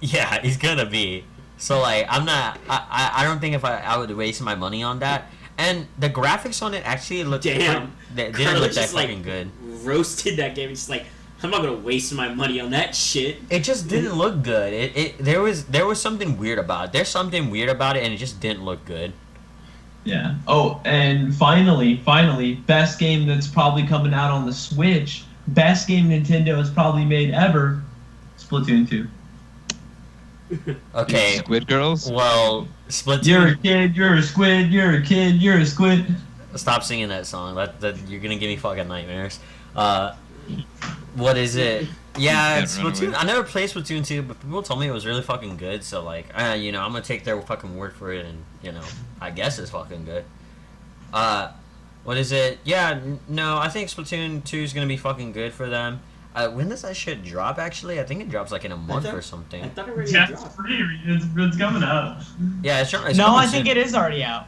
yeah, he's gonna be. So like, I'm not. I don't think if I would waste my money on that. And the graphics on it actually looked. Damn. They didn't Carlos look that just, like, fucking good. Roasted that game. It's like, I'm not gonna waste my money on that shit. It just didn't look good. There was something weird about it. There's something weird about it, and it just didn't look good. Yeah. Oh, and finally, best game that's probably coming out on the Switch. Best game Nintendo has probably made ever. Splatoon 2. Okay. Squid Girls? Well, Splatoon. You're a kid, you're a squid, you're a kid, you're a squid. Stop singing that song. That you're gonna give me fucking nightmares. What is it? Yeah, Can't run Splatoon. away. I never played Splatoon 2, but people told me it was really fucking good. So like, I'm gonna take their fucking word for it, and I guess it's fucking good. What is it? Yeah, no, I think Splatoon 2 is gonna be fucking good for them. When does that shit drop? Actually, I think it drops like in a month or I something. thought it already Yeah, it's dropped. free. It's coming out. Yeah, it's No, coming I think soon. it is already out.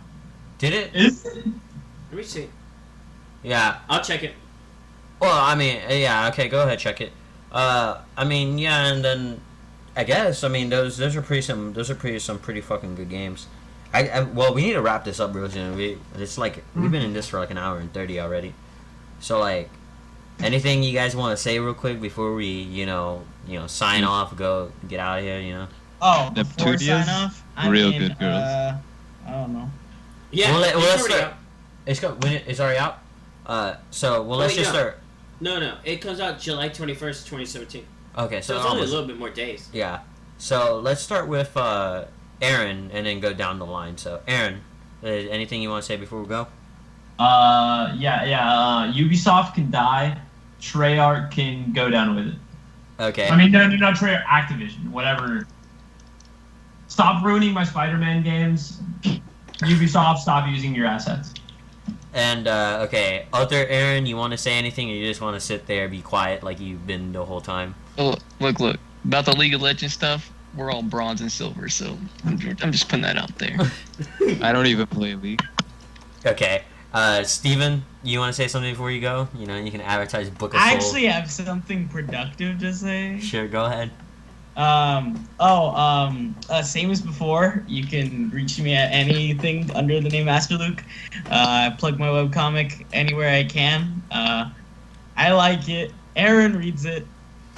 Did it? Is it? Let me see. Yeah. I'll check it. Well, I mean, yeah. Okay, go ahead, check it. I mean, yeah, and then I guess those are some pretty fucking good games. Well, we need to wrap this up real soon. We've been in this for like an hour and 30 already. So like, anything you guys want to say real quick before we sign off, go get out of here, Oh, before Neptunia's sign off, real good girls. I don't know. Yeah, Well, it's let's already start. out. It's already out. Let's wait, just no. start. No, it comes out July 21st, 2017. Okay, So so it's only a almost- little bit more days. Yeah. So let's start with Aaron and then go down the line. So Aaron, anything you want to say before we go? Ubisoft can die. Treyarch can go down with it. Okay. I mean, no, not Treyarch. Activision, whatever. Stop ruining my Spider-Man games. Ubisoft, stop using your assets. And okay, other Aaron, you want to say anything, or you just want to sit there, be quiet like you've been the whole time? Oh, look. About the League of Legends stuff, we're all bronze and silver, so I'm just putting that out there. I don't even play League. Okay. Steven, you want to say something before you go? You can advertise Book of I Souls. actually have something productive to say. Sure, go ahead. Same as before. You can reach me at anything under the name Asterluke. I plug my webcomic anywhere I can. I like it. Aaron reads it.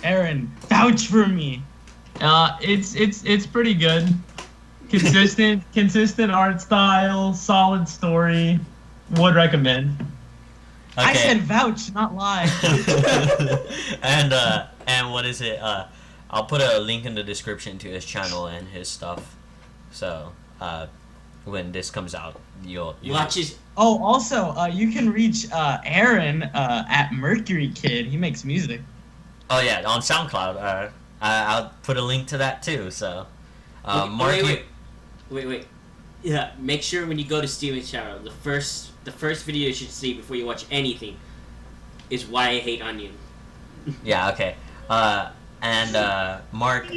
Aaron, vouch for me. It's pretty good. Consistent art style, solid story. Would recommend. I Okay. said vouch, not lie. and what is it? I'll put a link in the description to his channel and his stuff. So, when this comes out, you'll Watch his. Oh, also, you can reach Aaron at Mercury Kid. He makes music. Oh yeah, on SoundCloud. I'll put a link to that too. So, Mark, Wait. Yeah, make sure when you go to Steven's channel, the first video you should see before you watch anything is Why I Hate Onion. yeah, okay. And Mark,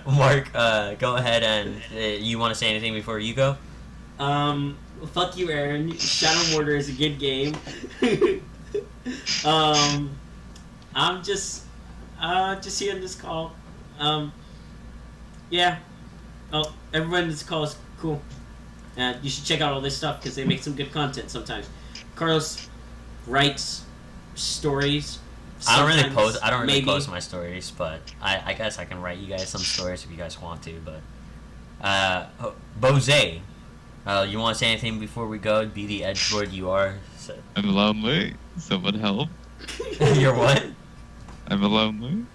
Mark, go ahead and you want to say anything before you go? Fuck you, Aaron. Shadow Mortar is a good game. I'm just here on this call. Yeah. Oh, everyone in this call is cool. And you should check out all this stuff because they make some good content sometimes. Carlos writes stories. I don't really sometimes, maybe. post my stories, but I guess I can write you guys some stories if you guys want to. But Bose, you want to say anything before we go? Be the edge lord you are. So. I'm lonely. Someone help. You're what? I'm lonely.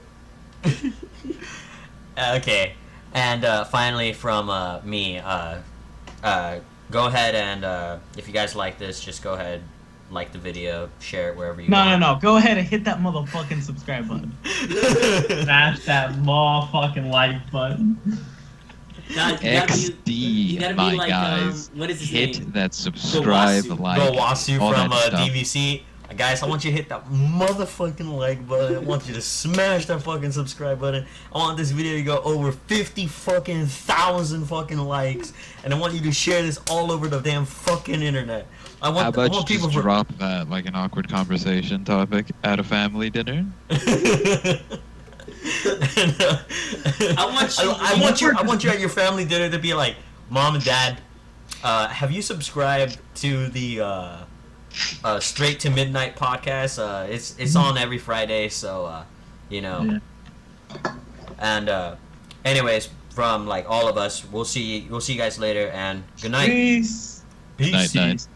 Okay. And finally, from me, go ahead and if you guys like this, just go ahead, like the video, share it wherever you want. No. Go ahead and hit that motherfucking subscribe button. Smash that motherfucking like button. XD, you gotta be my like, guys. what is his Hit name? that subscribe, Gowasu. like, Gowasu all from that stuff. DVC. Guys, I want you to hit that motherfucking like button. I want you to smash that fucking subscribe button. I want this video to go over 50 fucking thousand fucking likes, and I want you to share this all over the damn fucking internet. I want, How about I want you people just drop that like an awkward conversation topic at a family dinner? And, I want you at your family dinner to be like, Mom and Dad, have you subscribed to the Straight to Midnight podcast? It's on every Friday, so you know. Yeah. And anyways, from like all of us, we'll see you guys later, and good night. Peace. Peace. Night.